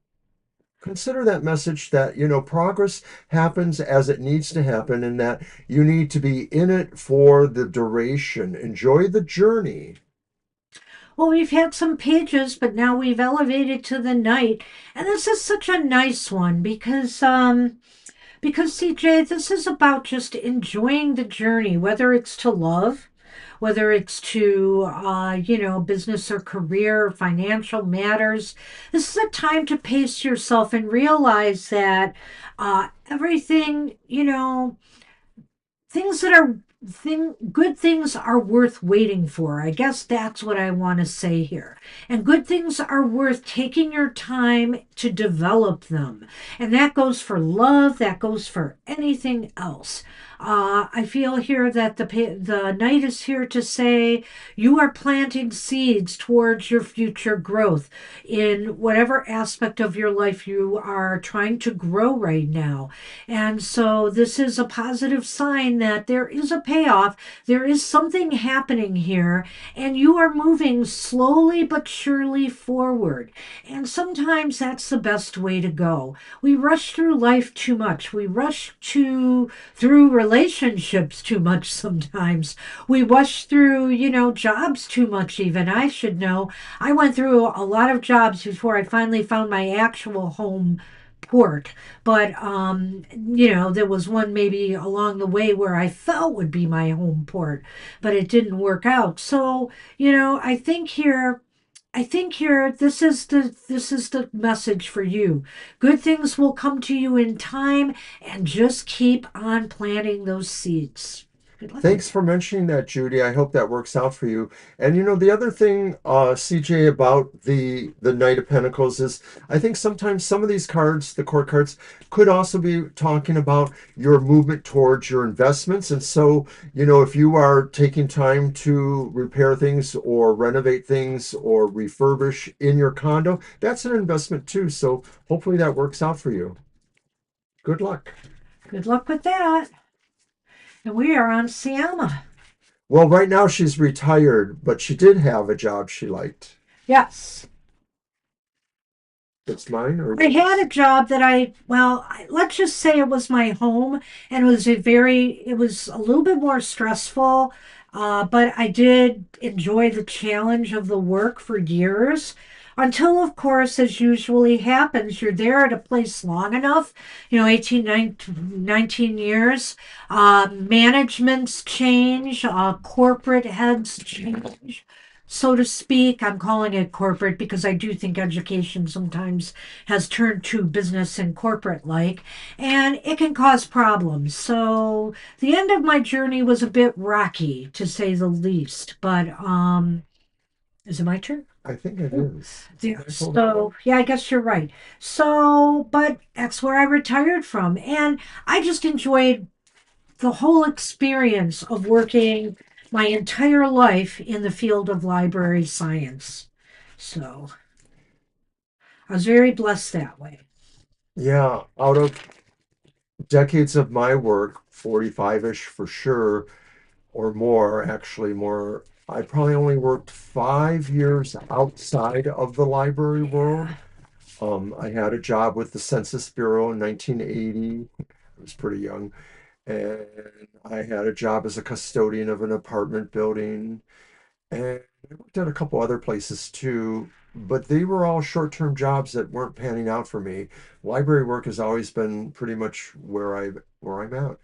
Speaker 1: consider that message that progress happens as it needs to happen, and that you need to be in it for the duration. Enjoy the journey.
Speaker 2: Well, we've had some pages, but now we've elevated to the night. And this is such a nice one because CJ, this is about just enjoying the journey, whether it's to love, whether it's to business or career or financial matters. This is a time to pace yourself and realize that everything, things that are good things are worth waiting for. I guess that's what I want to say here. And good things are worth taking your time to develop them. And that goes for love, that goes for anything else. I feel here that the knight is here to say you are planting seeds towards your future growth in whatever aspect of your life you are trying to grow right now. And so this is a positive sign that there is a payoff. There is something happening here, and you are moving slowly but surely forward. And sometimes that's the best way to go. We rush through life too much. We rush through relationships too much sometimes. We rush through, jobs too much even. I should know. I went through a lot of jobs before I finally found my actual home port. But there was one maybe along the way where I felt would be my home port, but it didn't work out. So, I think here this is the message for you. Good things will come to you in time, and just keep on planting those seeds. Good luck with
Speaker 1: Thanks
Speaker 2: that.
Speaker 1: for mentioning that, Judy. I hope that works out for you. And the other thing, CJ, about the Knight of Pentacles is I think sometimes some of these cards, the court cards, could also be talking about your movement towards your investments. And so, if you are taking time to repair things or renovate things or refurbish in your condo, that's an investment too. So hopefully that works out for you. Good luck.
Speaker 2: Good luck with that. And we are on Siama.
Speaker 1: Well, right now she's retired, but she did have a job she liked.
Speaker 2: Yes.
Speaker 1: It's mine or
Speaker 2: I had a
Speaker 1: yours?
Speaker 2: job that let's just say it was my home, and it was a little bit more stressful, but I did enjoy the challenge of the work for years. Until, of course, as usually happens, you're there at a place long enough, 18, 19 years. Managements change, corporate heads change, so to speak. I'm calling it corporate because I do think education sometimes has turned to business and corporate like, and it can cause problems. So the end of my journey was a bit rocky, to say the least. But is it my turn?
Speaker 1: I think it is.
Speaker 2: Yeah,
Speaker 1: I told it.
Speaker 2: so yeah, I guess you're right. So, but that's where I retired from, and I just enjoyed the whole experience of working my entire life in the field of library science. So I was very blessed that way.
Speaker 1: Yeah, out of decades of my work, 45-ish for sure, or more, actually more, I probably only worked 5 years outside of the library world.
Speaker 2: Yeah.
Speaker 1: I had a job with the Census Bureau in 1980. I was pretty young. And I had a job as a custodian of an apartment building. And I worked at a couple other places too, but they were all short-term jobs that weren't panning out for me. Library work has always been pretty much where I'm at.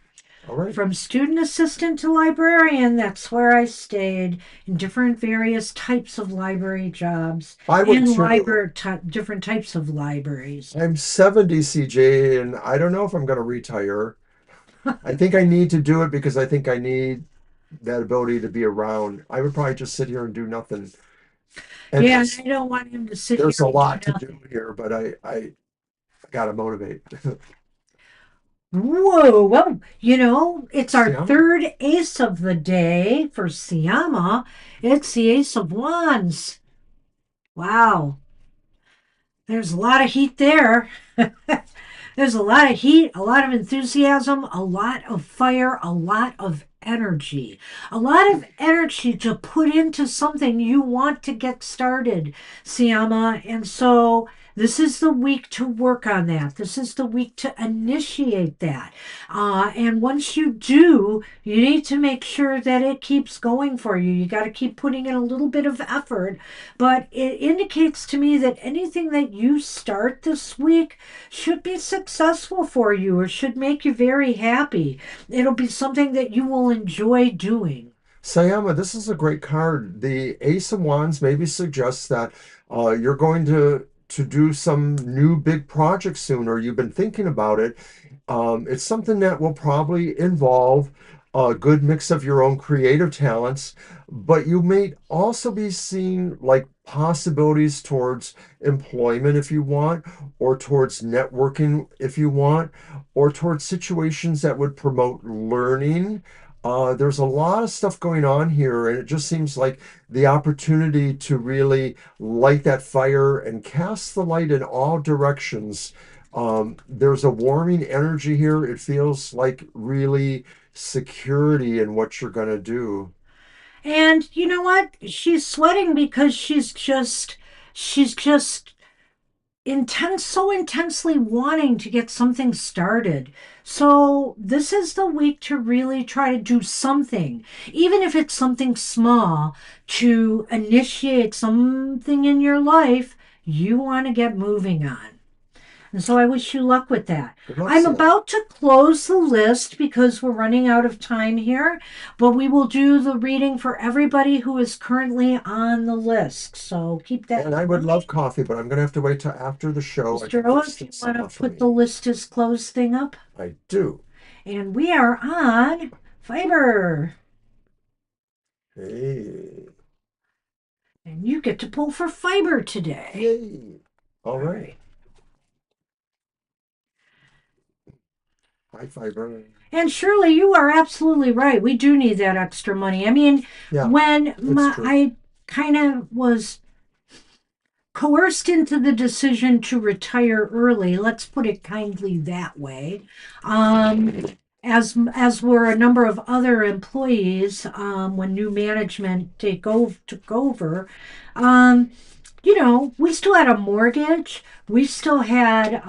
Speaker 1: All right.
Speaker 2: From student assistant to librarian, that's where I stayed in different various types of library jobs
Speaker 1: I would
Speaker 2: and
Speaker 1: too.
Speaker 2: different types of libraries.
Speaker 1: I'm 70, CJ, and I don't know if I'm going to retire. I think I need to do it because I think I need that ability to be around. I would probably just sit here and do nothing. And
Speaker 2: Yeah, and I don't want him to sit
Speaker 1: there's
Speaker 2: here
Speaker 1: a
Speaker 2: and do
Speaker 1: lot to do
Speaker 2: nothing.
Speaker 1: here, but I gotta motivate.
Speaker 2: Whoa, well, it's our
Speaker 1: Siama.
Speaker 2: third ace of the day for Siama. It's the Ace of Wands. Wow, there's a lot of heat there. There's a lot of heat, a lot of enthusiasm, a lot of fire, a lot of energy. A lot of energy to put into something you want to get started, Siama. And so this is the week to work on that. This is the week to initiate that. And once you do, you need to make sure that it keeps going for you. You got to keep putting in a little bit of effort. But it indicates to me that anything that you start this week should be successful for you or should make you very happy. It'll be something that you will enjoy doing.
Speaker 1: Sayama, this is a great card. The Ace of Wands maybe suggests that you're going to do some new big project soon, or you've been thinking about it. It's something that will probably involve a good mix of your own creative talents, but you may also be seeing like possibilities towards employment if you want, or towards networking if you want, or towards situations that would promote learning. There's a lot of stuff going on here, and it just seems like the opportunity to really light that fire and cast the light in all directions. There's a warming energy here. It feels like really security in what you're going to do.
Speaker 2: And you know what? She's sweating because she's just so intensely wanting to get something started. So this is the week to really try to do something, even if it's something small, to initiate something in your life you want to get moving on. And so I wish you luck with that.
Speaker 1: Good luck,
Speaker 2: I'm
Speaker 1: Sam.
Speaker 2: about to close the list because we're running out of time here, but we will do the reading for everybody who is currently on the list. So keep that
Speaker 1: And I
Speaker 2: in
Speaker 1: would
Speaker 2: mind.
Speaker 1: love coffee, but I'm going to have to wait till after the show. I
Speaker 2: Mr.
Speaker 1: think
Speaker 2: O,
Speaker 1: there's
Speaker 2: if
Speaker 1: still
Speaker 2: you want
Speaker 1: some
Speaker 2: to
Speaker 1: left for
Speaker 2: put the
Speaker 1: me.
Speaker 2: list as closed thing up.
Speaker 1: I do.
Speaker 2: And we are on fiber.
Speaker 1: Hey.
Speaker 2: And you get to pull for fiber today.
Speaker 1: Yay. All
Speaker 2: All
Speaker 1: right.
Speaker 2: right.
Speaker 1: High fiber.
Speaker 2: And Shirley, you are absolutely right. We do need that extra money. I mean,
Speaker 1: Yeah,
Speaker 2: when
Speaker 1: it's true.
Speaker 2: I kind of was coerced into the decision to retire early, let's put it kindly that way, um, as were a number of other employees when new management took over. Um, we still had a mortgage. We still had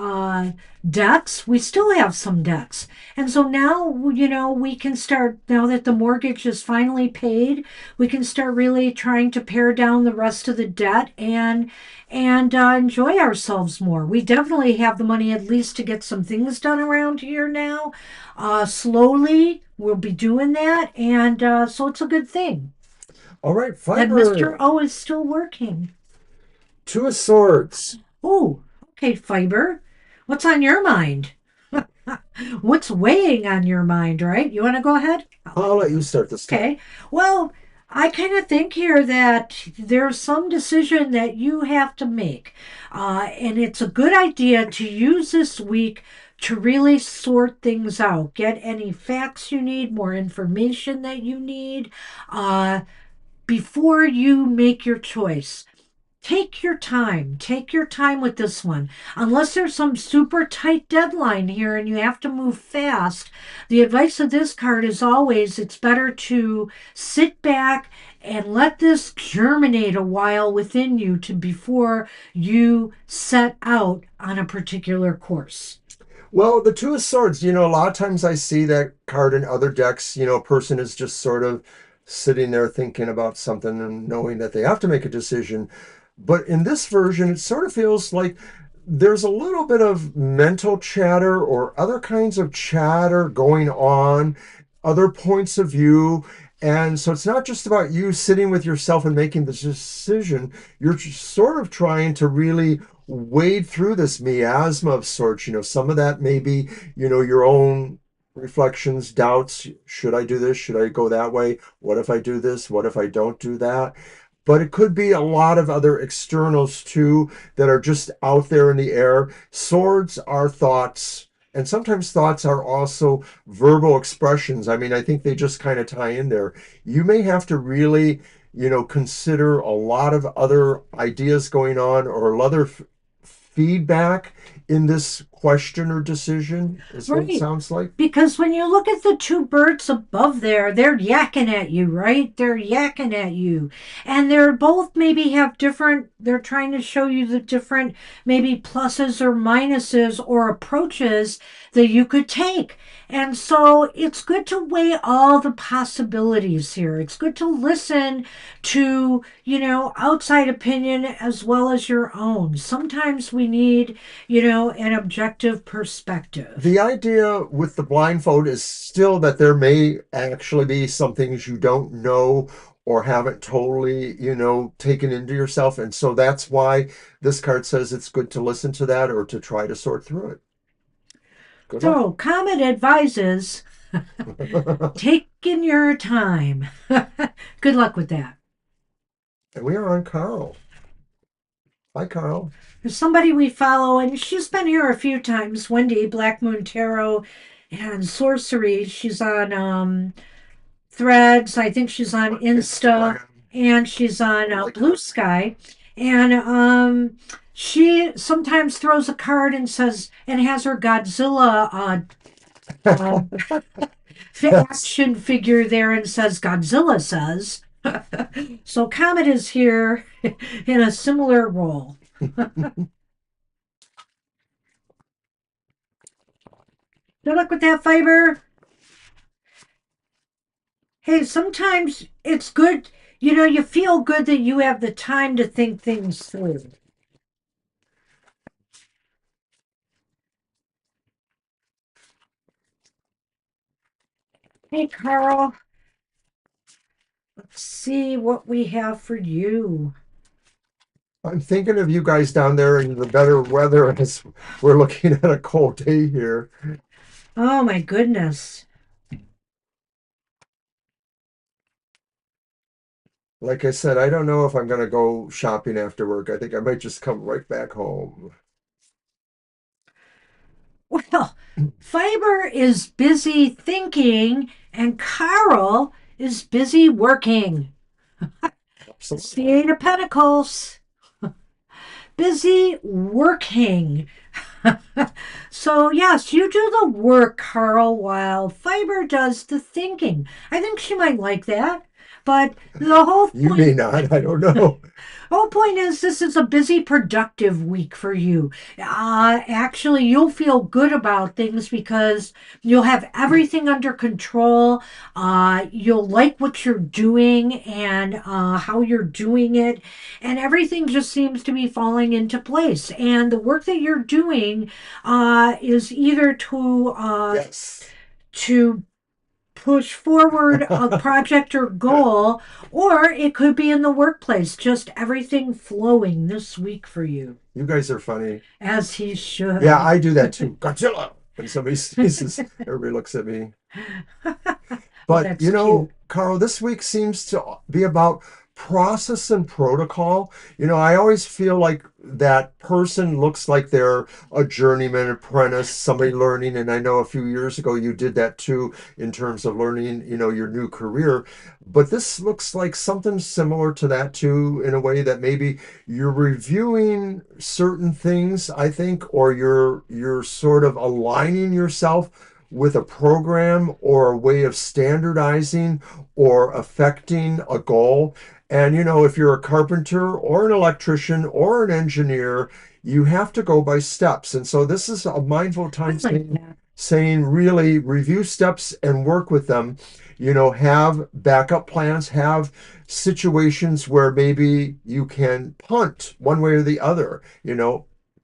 Speaker 2: debts. We still have some debts. And so now, we can start, now that the mortgage is finally paid, we can start really trying to pare down the rest of the debt and enjoy ourselves more. We definitely have the money at least to get some things done around here now. Slowly, we'll be doing that. And so it's a good thing
Speaker 1: All right,
Speaker 2: that Mr.
Speaker 1: fiber.
Speaker 2: O is still working.
Speaker 1: Two of Swords.
Speaker 2: Oh, okay, Fiber. What's on your mind? What's weighing on your mind, right? You want to go ahead? I'll let
Speaker 1: I'll
Speaker 2: you
Speaker 1: let you
Speaker 2: go.
Speaker 1: start this time.
Speaker 2: Okay. Well, I kind of think here that there's some decision that you have to make. And it's a good idea to use this week to really sort things out. Get any facts you need, more information that you need uh, before you make your choice. Take your time. Take your time with this one. Unless there's some super tight deadline here and you have to move fast, the advice of this card is always it's better to sit back and let this germinate a while within you to before you set out on a particular course.
Speaker 1: Well, the Two of Swords, a lot of times I see that card in other decks. A person is just sort of sitting there thinking about something and knowing that they have to make a decision. But in this version, it sort of feels like there's a little bit of mental chatter or other kinds of chatter going on, other points of view. And so it's not just about you sitting with yourself and making the decision. You're just sort of trying to really wade through this miasma of sorts. Some of that may be, your own reflections, doubts. Should I do this? Should I go that way? What if I do this? What if I don't do that? But it could be a lot of other externals too that are just out there in the air. Swords are thoughts, and sometimes thoughts are also verbal expressions. I mean, I think they just kind of tie in there. You may have to really, consider a lot of other ideas going on or other feedback in this question or decision, is what it
Speaker 2: Right.
Speaker 1: sounds like.
Speaker 2: Because when you look at the two birds above there, they're yakking at you, right? They're yakking at you. And they're both maybe have different, they're trying to show you the different maybe pluses or minuses or approaches that you could take. And so it's good to weigh all the possibilities here. It's good to listen to, outside opinion as well as your own. Sometimes we need, an objective perspective.
Speaker 1: The idea with the blindfold is still that there may actually be some things you don't know or haven't totally, taken into yourself. And so that's why this card says it's good to listen to that or to try to sort through it. Good luck.
Speaker 2: So, Comet advises taking your time. Good luck with that.
Speaker 1: And we are on Carl. Hi, Carl.
Speaker 2: There's somebody we follow, and she's been here a few times. Wendy, Black Moon Tarot, and Sorcery. She's on Threads. I think she's on Insta,
Speaker 1: Instagram.
Speaker 2: and she's on
Speaker 1: I like
Speaker 2: Blue
Speaker 1: her.
Speaker 2: Sky. And she sometimes throws a card and says, and has her Godzilla uh,
Speaker 1: Yes.
Speaker 2: action figure there and says Godzilla says. So Comet is here in a similar role. Good luck with that, Fiber. Hey, sometimes it's good, you feel good that you have the time to think things through. Hey, Carl, let's see what we have for you.
Speaker 1: I'm thinking of you guys down there in the better weather as we're looking at a cold day here.
Speaker 2: Oh, my goodness.
Speaker 1: Like I said, I don't know if I'm going to go shopping after work. I think I might just come right back home.
Speaker 2: Well, Fiber is busy thinking, and Carl is busy working. It's the
Speaker 1: Absolutely.
Speaker 2: Eight of Pentacles. Busy working. So, yes, you do the work, Carl, while Fiber does the thinking. I think she might like that. But the whole
Speaker 1: You may
Speaker 2: point
Speaker 1: not. I don't know.
Speaker 2: whole point is this is a busy, productive week for you. Actually, you'll feel good about things because you'll have everything under control. You'll like what you're doing and how you're doing it, and everything just seems to be falling into place. And the work that you're doing is either
Speaker 1: Yes.
Speaker 2: to push forward a project or goal, or it could be in the workplace, just everything flowing this week for you,
Speaker 1: You guys are funny.
Speaker 2: as he
Speaker 1: Yeah,
Speaker 2: should.
Speaker 1: I do that too. Godzilla. When somebody sneezes, everybody looks at me.
Speaker 2: Well,
Speaker 1: But,
Speaker 2: that's cute.
Speaker 1: Carl, this week seems to be about process and protocol. I always feel like that person looks like they're a journeyman apprentice, somebody learning. And I know a few years ago you did that too in terms of learning, your new career. But this looks like something similar to that too, in a way that maybe you're reviewing certain things, I think, or you're sort of aligning yourself with a program or a way of standardizing or affecting a goal. And, if you're a carpenter or an electrician or an engineer, you have to go by steps. And so this is a mindful
Speaker 2: I
Speaker 1: time
Speaker 2: like
Speaker 1: saying,
Speaker 2: that.
Speaker 1: saying really review steps and work with them. Have backup plans, have situations where maybe you can punt one way or the other.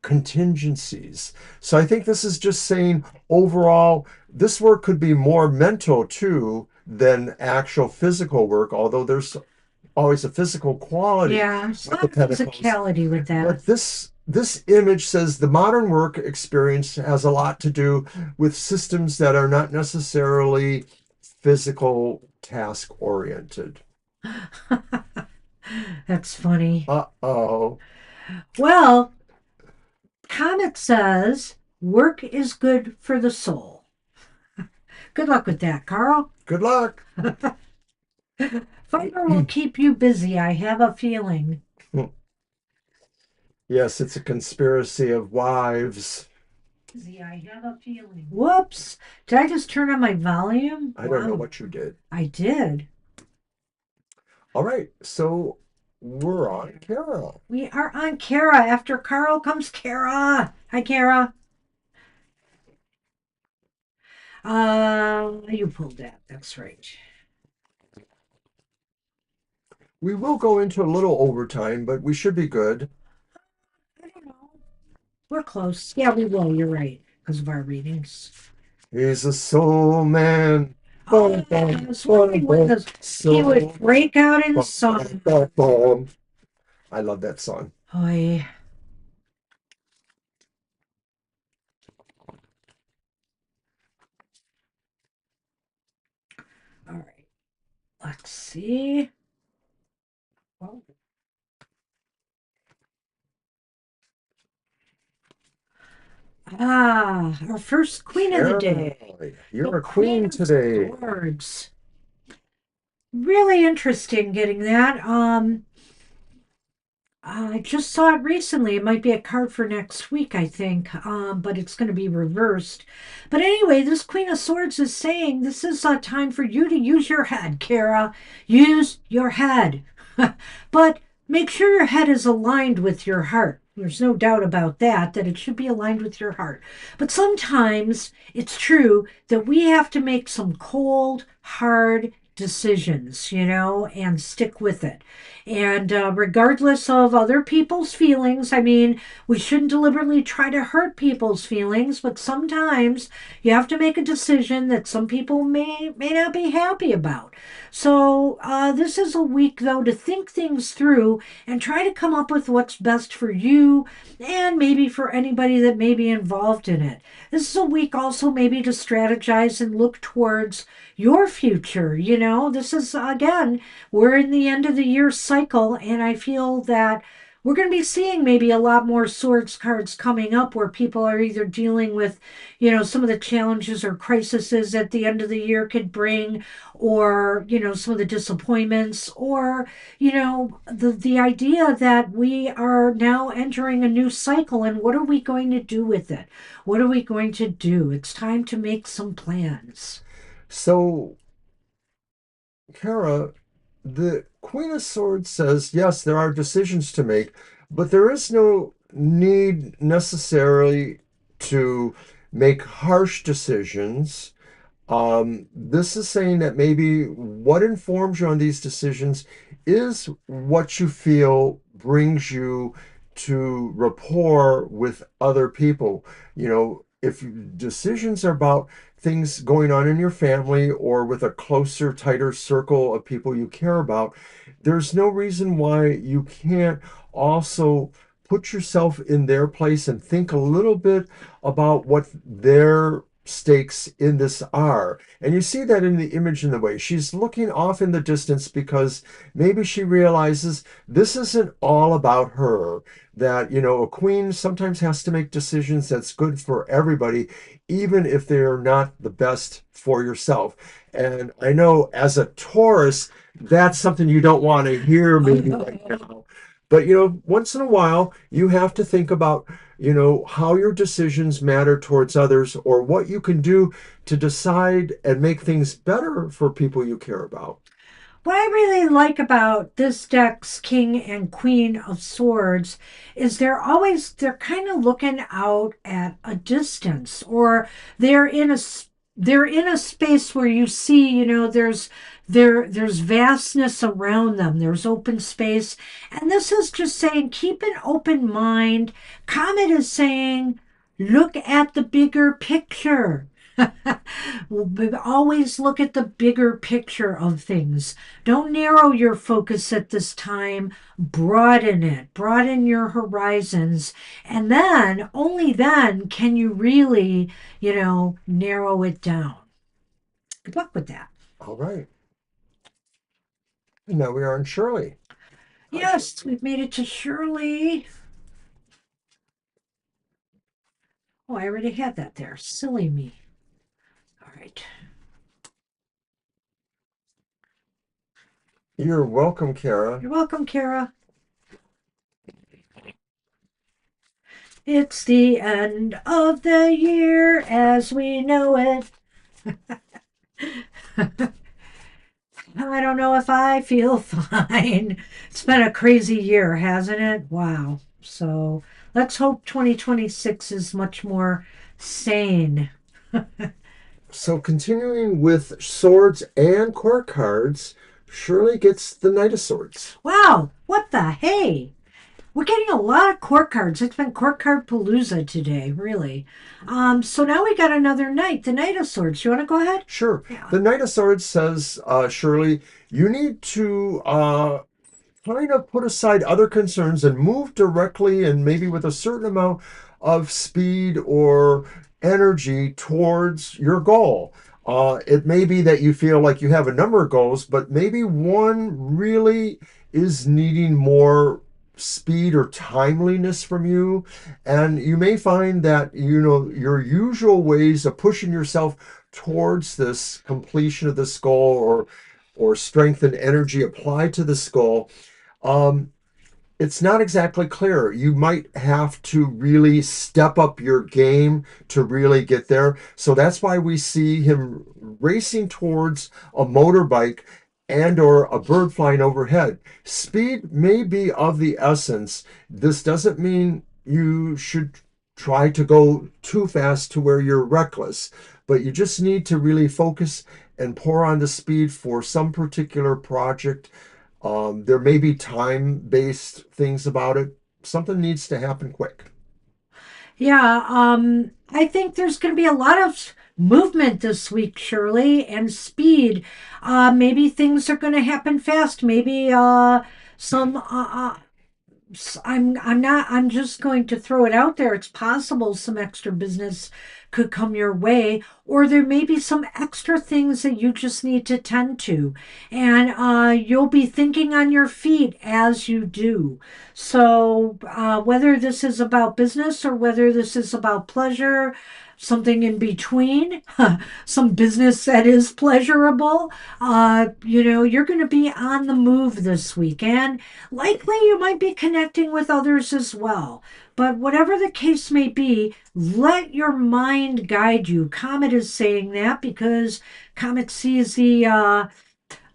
Speaker 1: contingencies. So I think this is just saying overall, this work could be more mental too than actual physical work, although there's always a physical quality
Speaker 2: Yeah, there's a
Speaker 1: with
Speaker 2: lot
Speaker 1: the
Speaker 2: of
Speaker 1: Pentacles.
Speaker 2: physicality with that.
Speaker 1: But this image says the modern work experience has a lot to do with systems that are not necessarily physical task oriented.
Speaker 2: That's funny.
Speaker 1: Uh-oh.
Speaker 2: Well, Comet says work is good for the soul. Good luck with that, Carl.
Speaker 1: Good luck.
Speaker 2: Fire will keep you busy, I have a feeling.
Speaker 1: Yes, it's a conspiracy of wives.
Speaker 2: Busy, I have a feeling. Whoops. Did I just turn on my volume?
Speaker 1: I don't know
Speaker 2: Wow,
Speaker 1: what you did.
Speaker 2: I did.
Speaker 1: All right, so we're on Kara.
Speaker 2: We are on Kara. After Carl comes Kara. Hi, Kara. You pulled that. That's right.
Speaker 1: We will go into a little overtime, but we should be good.
Speaker 2: I don't know. We're close. Yeah, we will. You're right. Because of our readings.
Speaker 1: He's a soul man.
Speaker 2: Oh,
Speaker 1: Bum,
Speaker 2: I
Speaker 1: bum,
Speaker 2: was
Speaker 1: bum,
Speaker 2: wondering when
Speaker 1: bum.
Speaker 2: he would
Speaker 1: Soul.
Speaker 2: break out in
Speaker 1: Bum, bum,
Speaker 2: song.
Speaker 1: bum, bum. I love that song.
Speaker 2: Oi. All right. Let's see. Oh. Our first queen of the
Speaker 1: Kara,
Speaker 2: day. The
Speaker 1: you're a
Speaker 2: Queen
Speaker 1: queen
Speaker 2: of
Speaker 1: today.
Speaker 2: Swords. Really interesting getting that. I just saw it recently. It might be a card for next week, I think, but it's going to be reversed. But anyway, this Queen of Swords is saying this is a time for you to use your head, Kara. Use your head. But make sure your head is aligned with your heart. There's no doubt about that, that it should be aligned with your heart. But sometimes it's true that we have to make some cold, hard decisions, and stick with it. And regardless of other people's feelings, I mean, we shouldn't deliberately try to hurt people's feelings, but sometimes you have to make a decision that some people may not be happy about. So this is a week, though, to think things through and try to come up with what's best for you and maybe for anybody that may be involved in it. This is a week also maybe to strategize and look towards your future. This is, again, we're in the end of the year cycle, and I feel that we're going to be seeing maybe a lot more swords cards coming up where people are either dealing with, some of the challenges or crises that the end of the year could bring, or, some of the disappointments, or, the idea that we are now entering a new cycle and what are we going to do with it? What are we going to do? It's time to make some plans.
Speaker 1: So, Kara, the Queen of Swords says, yes, there are decisions to make, but there is no need necessarily to make harsh decisions. This is saying that maybe what informs you on these decisions is what you feel brings you to rapport with other people. If decisions are about things going on in your family or with a closer, tighter circle of people you care about, there's no reason why you can't also put yourself in their place and think a little bit about what their stakes in this are. And you see that in the image in the way she's looking off in the distance because maybe she realizes this isn't all about her. That, a queen sometimes has to make decisions that's good for everybody, even if they're not the best for yourself. And I know as a Taurus, that's something you don't want to hear maybe right now. But, once in a while, you have to think about how your decisions matter towards others or what you can do to decide and make things better for people you care about.
Speaker 2: What I really like about this deck's King and Queen of Swords is they're kind of looking out at a distance, or they're in a they're in a space where you see, there's there's vastness around them. There's open space. And this is just saying keep an open mind. Comet is saying look at the bigger picture. Always look at the bigger picture of things. Don't narrow your focus at this time. Broaden it, broaden your horizons. And then, only then, can you really, narrow it down. Good luck with that.
Speaker 1: All right. And now we are in Shirley. Hi,
Speaker 2: Yes,
Speaker 1: Shirley.
Speaker 2: we've made it to Shirley. Oh, I already had that there. Silly me. All right.
Speaker 1: You're welcome, Kara.
Speaker 2: You're welcome, Kara. It's the end of the year as we know it. I don't know if I feel fine. It's been a crazy year, hasn't it? Wow. So let's hope 2026 is much more sane.
Speaker 1: So continuing with swords and court cards, Shirley gets the Knight of Swords.
Speaker 2: Wow, what the hey? We're getting a lot of court cards. It's been court card palooza today, really. So now we got another knight, the Knight of Swords. You want to go ahead?
Speaker 1: Sure.
Speaker 2: Yeah.
Speaker 1: The Knight of Swords says, Shirley, you need to kind of put aside other concerns and move directly and maybe with a certain amount of speed or energy towards your goal. It may be that you feel like you have a number of goals, but maybe one really is needing more speed or timeliness from you. And you may find that, your usual ways of pushing yourself towards this completion of this goal or strength and energy applied to this goal, um, it's not exactly clear. You might have to really step up your game to really get there. So that's why we see him racing towards a motorbike and or a bird flying overhead. Speed may be of the essence. This doesn't mean you should try to go too fast to where you're reckless, but you just need to really focus and pour on the speed for some particular project. There may be time-based things about it. Something needs to happen quick.
Speaker 2: Yeah, I think there's going to be a lot of movement this week, Shirley, and speed. Maybe things are going to happen fast. Maybe some I'm not I'm just going to throw it out there. It's possible some extra business could come your way, or there may be some extra things that you just need to tend to. And you'll be thinking on your feet as you do. So whether this is about business or whether this is about pleasure, something in between, some business that is pleasurable, you're going to be on the move this weekend. Likely you might be connecting with others as well. But whatever the case may be, let your mind guide you. Comet is saying that because Comet sees the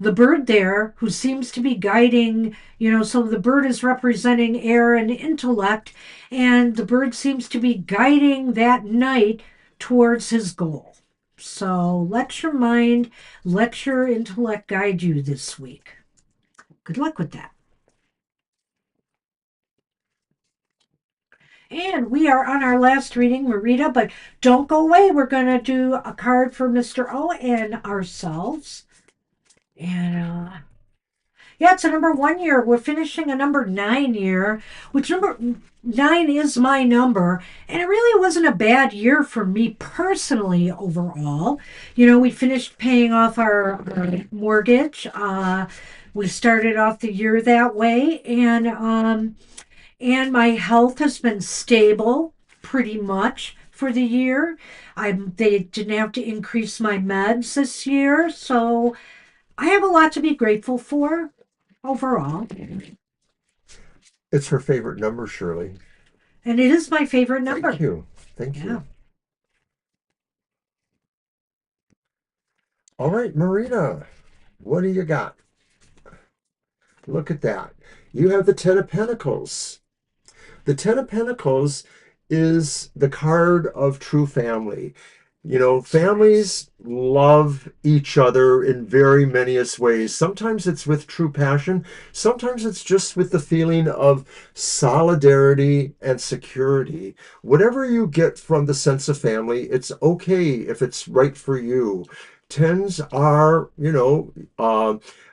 Speaker 2: bird there who seems to be guiding, so the bird is representing air and intellect, and the bird seems to be guiding that knight towards his goal. So let your mind, let your intellect guide you this week. Good luck with that. And we are on our last reading, Marita, but don't go away. We're going to do a card for Mr. O and ourselves. And yeah, it's a number 1 year. We're finishing a number 9 year, which number 9 is my number. And it really wasn't a bad year for me personally overall. We finished paying off our mortgage. We started off the year that way. And my health has been stable pretty much for the year. They didn't have to increase my meds this year, so I have a lot to be grateful for overall.
Speaker 1: It's her favorite number, Shirley.
Speaker 2: And it is my favorite number.
Speaker 1: Thank you. Thank
Speaker 2: Yeah.
Speaker 1: you. All right, Marina, what do you got? Look at that. You have the Ten of Pentacles. The Ten of Pentacles is the card of true family. Families love each other in very many ways. Sometimes it's with true passion. Sometimes it's just with the feeling of solidarity and security. Whatever you get from the sense of family, it's okay if it's right for you. Tens are,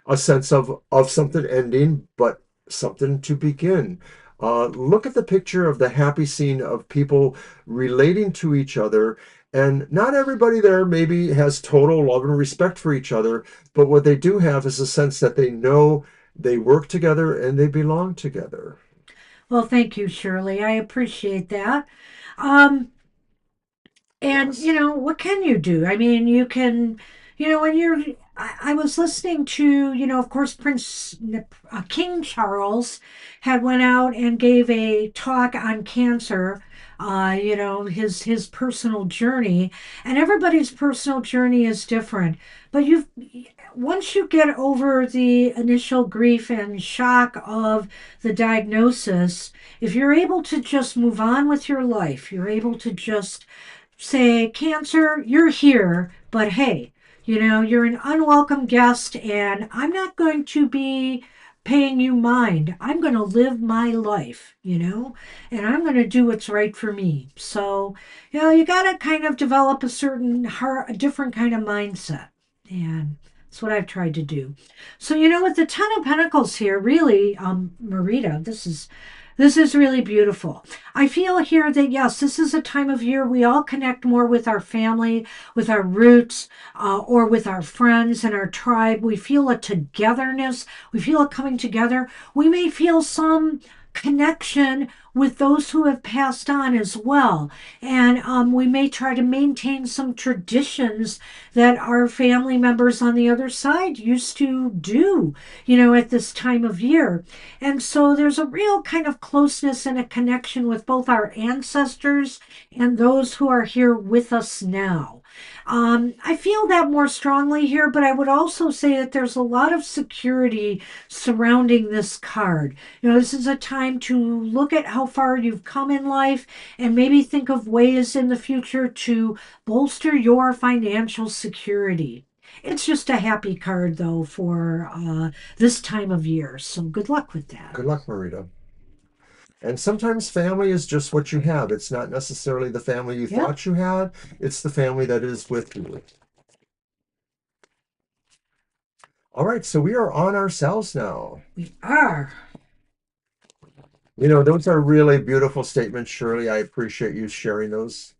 Speaker 1: a sense of something ending, but something to begin. Look at the picture of the happy scene of people relating to each other, and not everybody there maybe has total love and respect for each other, but what they do have is a sense that they know they work together and they belong together.
Speaker 2: Well, thank you, Shirley. I appreciate that. Um, And,
Speaker 1: Yes.
Speaker 2: what can you do? I mean, you can, when I was listening to, of course, King Charles had went out and gave a talk on cancer, his personal journey, and everybody's personal journey is different. But once you get over the initial grief and shock of the diagnosis, if you're able to just move on with your life, you're able to just say, Cancer, you're here, but hey, you're an unwelcome guest, and I'm not going to be paying you mind. I'm going to live my life, and I'm going to do what's right for me. So, you got to kind of develop a different kind of mindset. And that's what I've tried to do. So, with the Ten of Pentacles here, really, Marita, this is really beautiful. I feel here that, yes, this is a time of year we all connect more with our family, with our roots, or with our friends and our tribe. We feel a togetherness. We feel it coming together. We may feel some connection with those who have passed on as well. And we may try to maintain some traditions that our family members on the other side used to do, at this time of year. And so there's a real kind of closeness and a connection with both our ancestors and those who are here with us now. I feel that more strongly here, but I would also say that there's a lot of security surrounding this card. This is a time to look at how far you've come in life and maybe think of ways in the future to bolster your financial security. It's just a happy card, though, for this time of year. So good luck with that.
Speaker 1: Good luck, Marita. And sometimes family is just what you have. It's not necessarily the family you
Speaker 2: Yep,
Speaker 1: thought you had, it's the family that is with you. All right, so we are on ourselves now.
Speaker 2: we are.
Speaker 1: Those are really beautiful statements, Shirley. I appreciate you sharing those.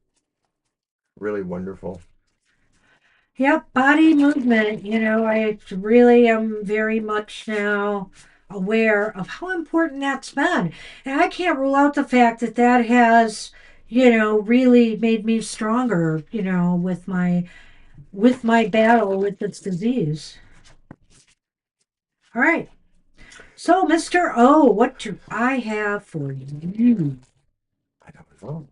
Speaker 1: Really wonderful.
Speaker 2: Yep, body movement. I really am very much now aware of how important that's been. And I can't rule out the fact that that has, really made me stronger, with my battle with this disease. All right. So, Mr. O, what do I have for you?
Speaker 1: I don't know.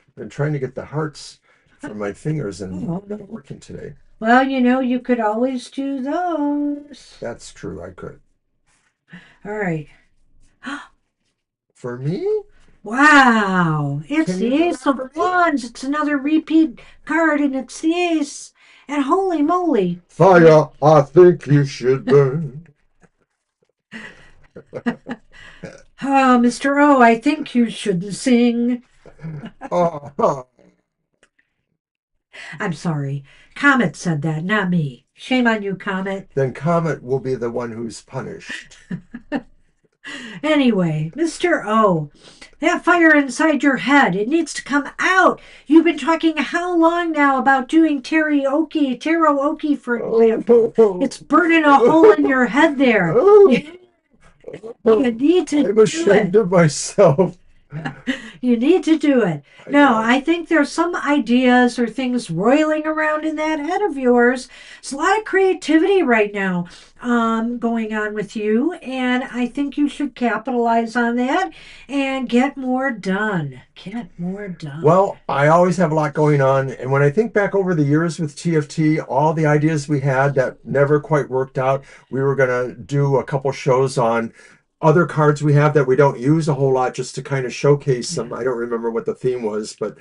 Speaker 1: I've been trying to get the hearts from my fingers and
Speaker 2: Oh,
Speaker 1: not working today.
Speaker 2: well, you could always do those.
Speaker 1: That's true, I could.
Speaker 2: All right.
Speaker 1: For me?
Speaker 2: Wow, it's
Speaker 1: Can you
Speaker 2: the
Speaker 1: do
Speaker 2: Ace
Speaker 1: that for
Speaker 2: of
Speaker 1: me?
Speaker 2: Wands. It's another repeat card, and it's the Ace. And holy moly.
Speaker 1: Fire, I think you should burn.
Speaker 2: Oh, Mr. O, I think you should sing.
Speaker 1: Oh,
Speaker 2: I'm sorry. Comet said that, not me. Shame on you, Comet.
Speaker 1: then Comet will be the one who's punished.
Speaker 2: Anyway, Mr. O, that fire inside your head, it needs to come out. You've been talking how long now about doing karaoke, for example. It's burning a hole in your head there. You need to
Speaker 1: I'm
Speaker 2: do
Speaker 1: ashamed
Speaker 2: it.
Speaker 1: of myself.
Speaker 2: You need to do it.
Speaker 1: I
Speaker 2: No,
Speaker 1: know.
Speaker 2: I think there's some ideas or things roiling around in that head of yours. There's a lot of creativity right now going on with you, and I think you should capitalize on that and get more done. Get more done.
Speaker 1: Well, I always have a lot going on. And when I think back over the years with TFT, all the ideas we had that never quite worked out, we were going to do a couple shows on other cards we have that we don't use a whole lot just to kind of showcase some. I don't remember what the theme was, but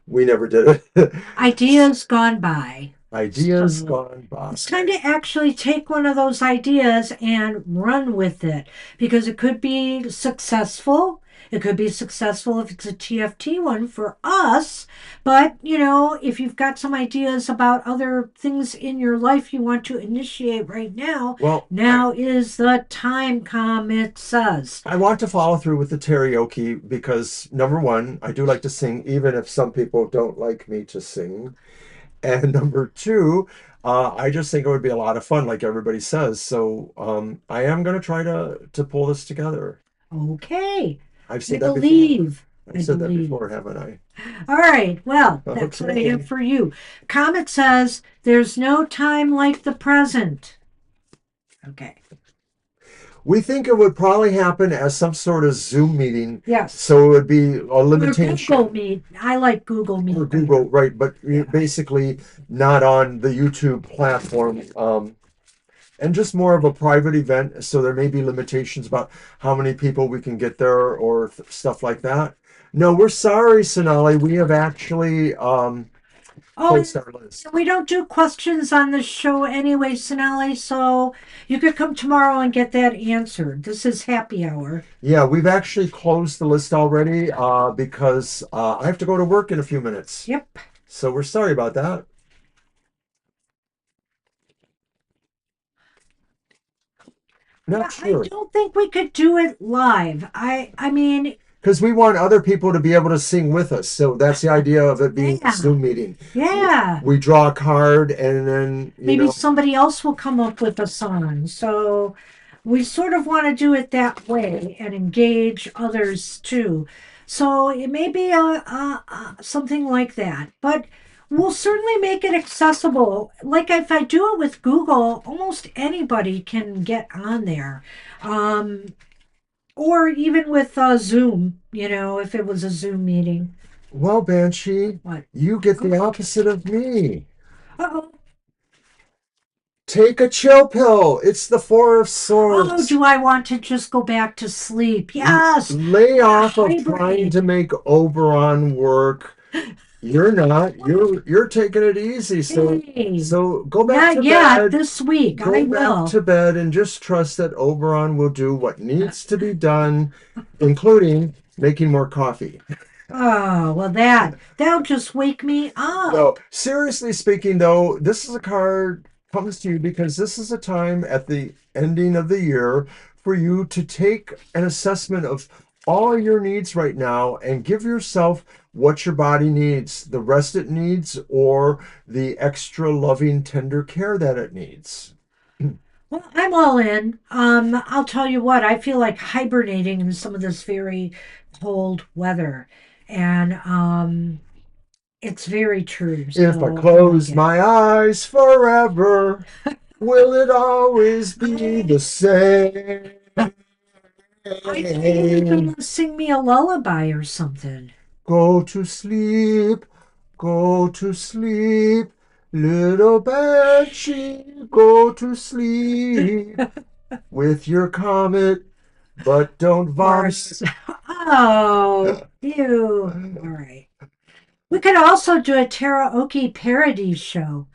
Speaker 1: we never did it.
Speaker 2: Ideas gone by.
Speaker 1: Ideas
Speaker 2: So
Speaker 1: gone by.
Speaker 2: it's time to actually take one of those ideas and run with it because it could be successful. It could be successful if it's a TFT one for us. But, if you've got some ideas about other things in your life you want to initiate right now,
Speaker 1: Well,
Speaker 2: now is the time, Comet says.
Speaker 1: I want to follow through with the karaoke because number one, I do like to sing, even if some people don't like me to sing. And number two, I just think it would be a lot of fun, like everybody says. So I am going to try to pull this together.
Speaker 2: Okay.
Speaker 1: I've
Speaker 2: I
Speaker 1: said that before.
Speaker 2: believe.
Speaker 1: I've
Speaker 2: I
Speaker 1: said that
Speaker 2: believe.
Speaker 1: before, haven't I?
Speaker 2: All right. Well, that's what I have
Speaker 1: Okay.
Speaker 2: for you. Comet says there's no time like the present. Okay.
Speaker 1: We think it would probably happen as some sort of Zoom meeting.
Speaker 2: Yes.
Speaker 1: So it would be a
Speaker 2: Or Google
Speaker 1: limitation.
Speaker 2: Meet. I like Google
Speaker 1: Or
Speaker 2: Meet
Speaker 1: Google,
Speaker 2: better.
Speaker 1: right? But
Speaker 2: Yeah.
Speaker 1: basically not on the YouTube platform. And just more of a private event. So there may be limitations about how many people we can get there or stuff like that. No, we're sorry, Sonali. We have actually
Speaker 2: Oh,
Speaker 1: closed
Speaker 2: and
Speaker 1: our list.
Speaker 2: we don't do questions on the show anyway, Sonali, so you could come tomorrow and get that answered. This is happy hour.
Speaker 1: Yeah, we've actually closed the list already because I have to go to work in a few minutes.
Speaker 2: Yep.
Speaker 1: So we're sorry about that. Not
Speaker 2: Yeah, I
Speaker 1: sure.
Speaker 2: don't think we could do it live. I mean,
Speaker 1: Because we want other people to be able to sing with us. So that's the idea of it being a
Speaker 2: yeah.
Speaker 1: Zoom meeting.
Speaker 2: Yeah.
Speaker 1: We draw a card and then,
Speaker 2: Maybe somebody else will come up with a song. So we sort of want to do it that way and engage others too. So it may be something like that, but we'll certainly make it accessible. Like if I do it with Google, almost anybody can get on there. Um, or even with Zoom, if it was a Zoom meeting.
Speaker 1: well, Banshee,
Speaker 2: What?
Speaker 1: you get the opposite of me.
Speaker 2: Uh-oh.
Speaker 1: Take a chill pill. It's the Four of
Speaker 2: Oh,
Speaker 1: Swords.
Speaker 2: do I want to just go back to sleep? Yes,
Speaker 1: Lay
Speaker 2: I want
Speaker 1: off
Speaker 2: to
Speaker 1: of trying to
Speaker 2: hibernate.
Speaker 1: make Oberon work. You're not. You're taking it easy. So
Speaker 2: Hey,
Speaker 1: so go back
Speaker 2: not
Speaker 1: to
Speaker 2: yet
Speaker 1: bed.
Speaker 2: this week. I
Speaker 1: Go back
Speaker 2: will.
Speaker 1: to bed and just trust that Oberon will do what needs to be done, including making more coffee.
Speaker 2: Oh, well, that'll just wake me up.
Speaker 1: No, seriously speaking, though, this is a card comes to you because this is a time at the ending of the year for you to take an assessment of all your needs right now and give yourself what your body needs, the rest it needs, or the extra loving, tender care that it needs.
Speaker 2: Well, I'm all in. I'll tell you what, I feel like hibernating in some of this very cold weather. And it's very true.
Speaker 1: If I
Speaker 2: So I like
Speaker 1: close
Speaker 2: it.
Speaker 1: my eyes forever, will it always be the same?
Speaker 2: I thought you were going to sing me a lullaby or something.
Speaker 1: Go to sleep, go to sleep, little banshee, go to sleep with your comet, but don't vomit.
Speaker 2: Horse. Oh, ew. All right. We could also do a karaoke parody show.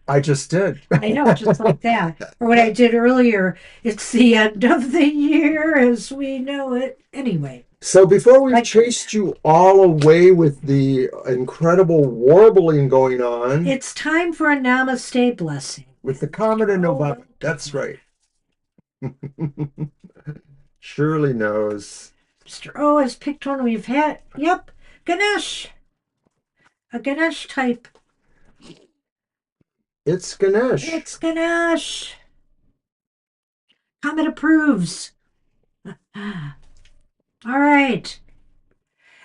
Speaker 1: I just did.
Speaker 2: I know, just like that. Or what I did earlier. It's the end of the year as we know it. Anyway,
Speaker 1: So before we've
Speaker 2: like
Speaker 1: chased you all away with the incredible warbling going on
Speaker 2: it's time for a namaste blessing.
Speaker 1: with the comet in
Speaker 2: Oh,
Speaker 1: November,
Speaker 2: well
Speaker 1: that's
Speaker 2: done.
Speaker 1: right. Shirley knows.
Speaker 2: Mr. O has picked one we've had. Yep, Ganesh. A Ganesh type.
Speaker 1: It's Ganesh.
Speaker 2: It's Ganesh. Comet approves. All right.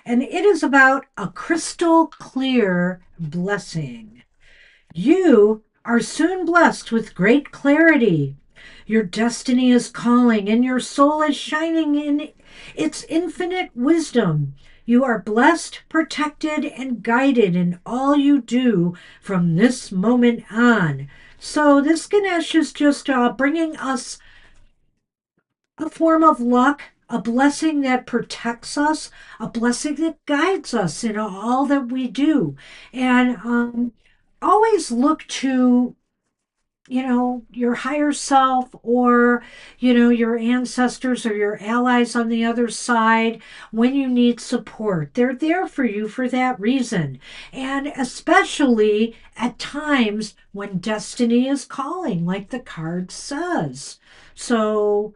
Speaker 2: And it is about a crystal clear blessing. You are soon blessed with great clarity. Your destiny is calling, and your soul is shining in its infinite wisdom. You are blessed, protected, and guided in all you do from this moment on. So, this Ganesh is just bringing us a form of luck, a blessing that protects us, a blessing that guides us in all that we do. And always look to, your higher self, or, your ancestors or your allies on the other side when you need support. They're there for you for that reason. And especially at times when destiny is calling, like the card says. So,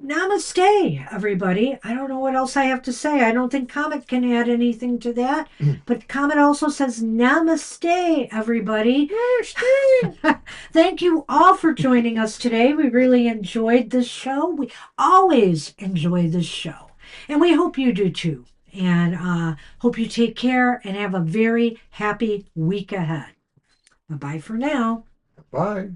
Speaker 2: namaste, everybody. I don't know what else I have to say. I don't think Comet can add anything to that. But Comet also says namaste, everybody. Thank you all for joining us today. We really enjoyed this show. We always enjoy this show. And we hope you do too. And hope you take care and have a very happy week ahead. Bye bye for now.
Speaker 1: Bye.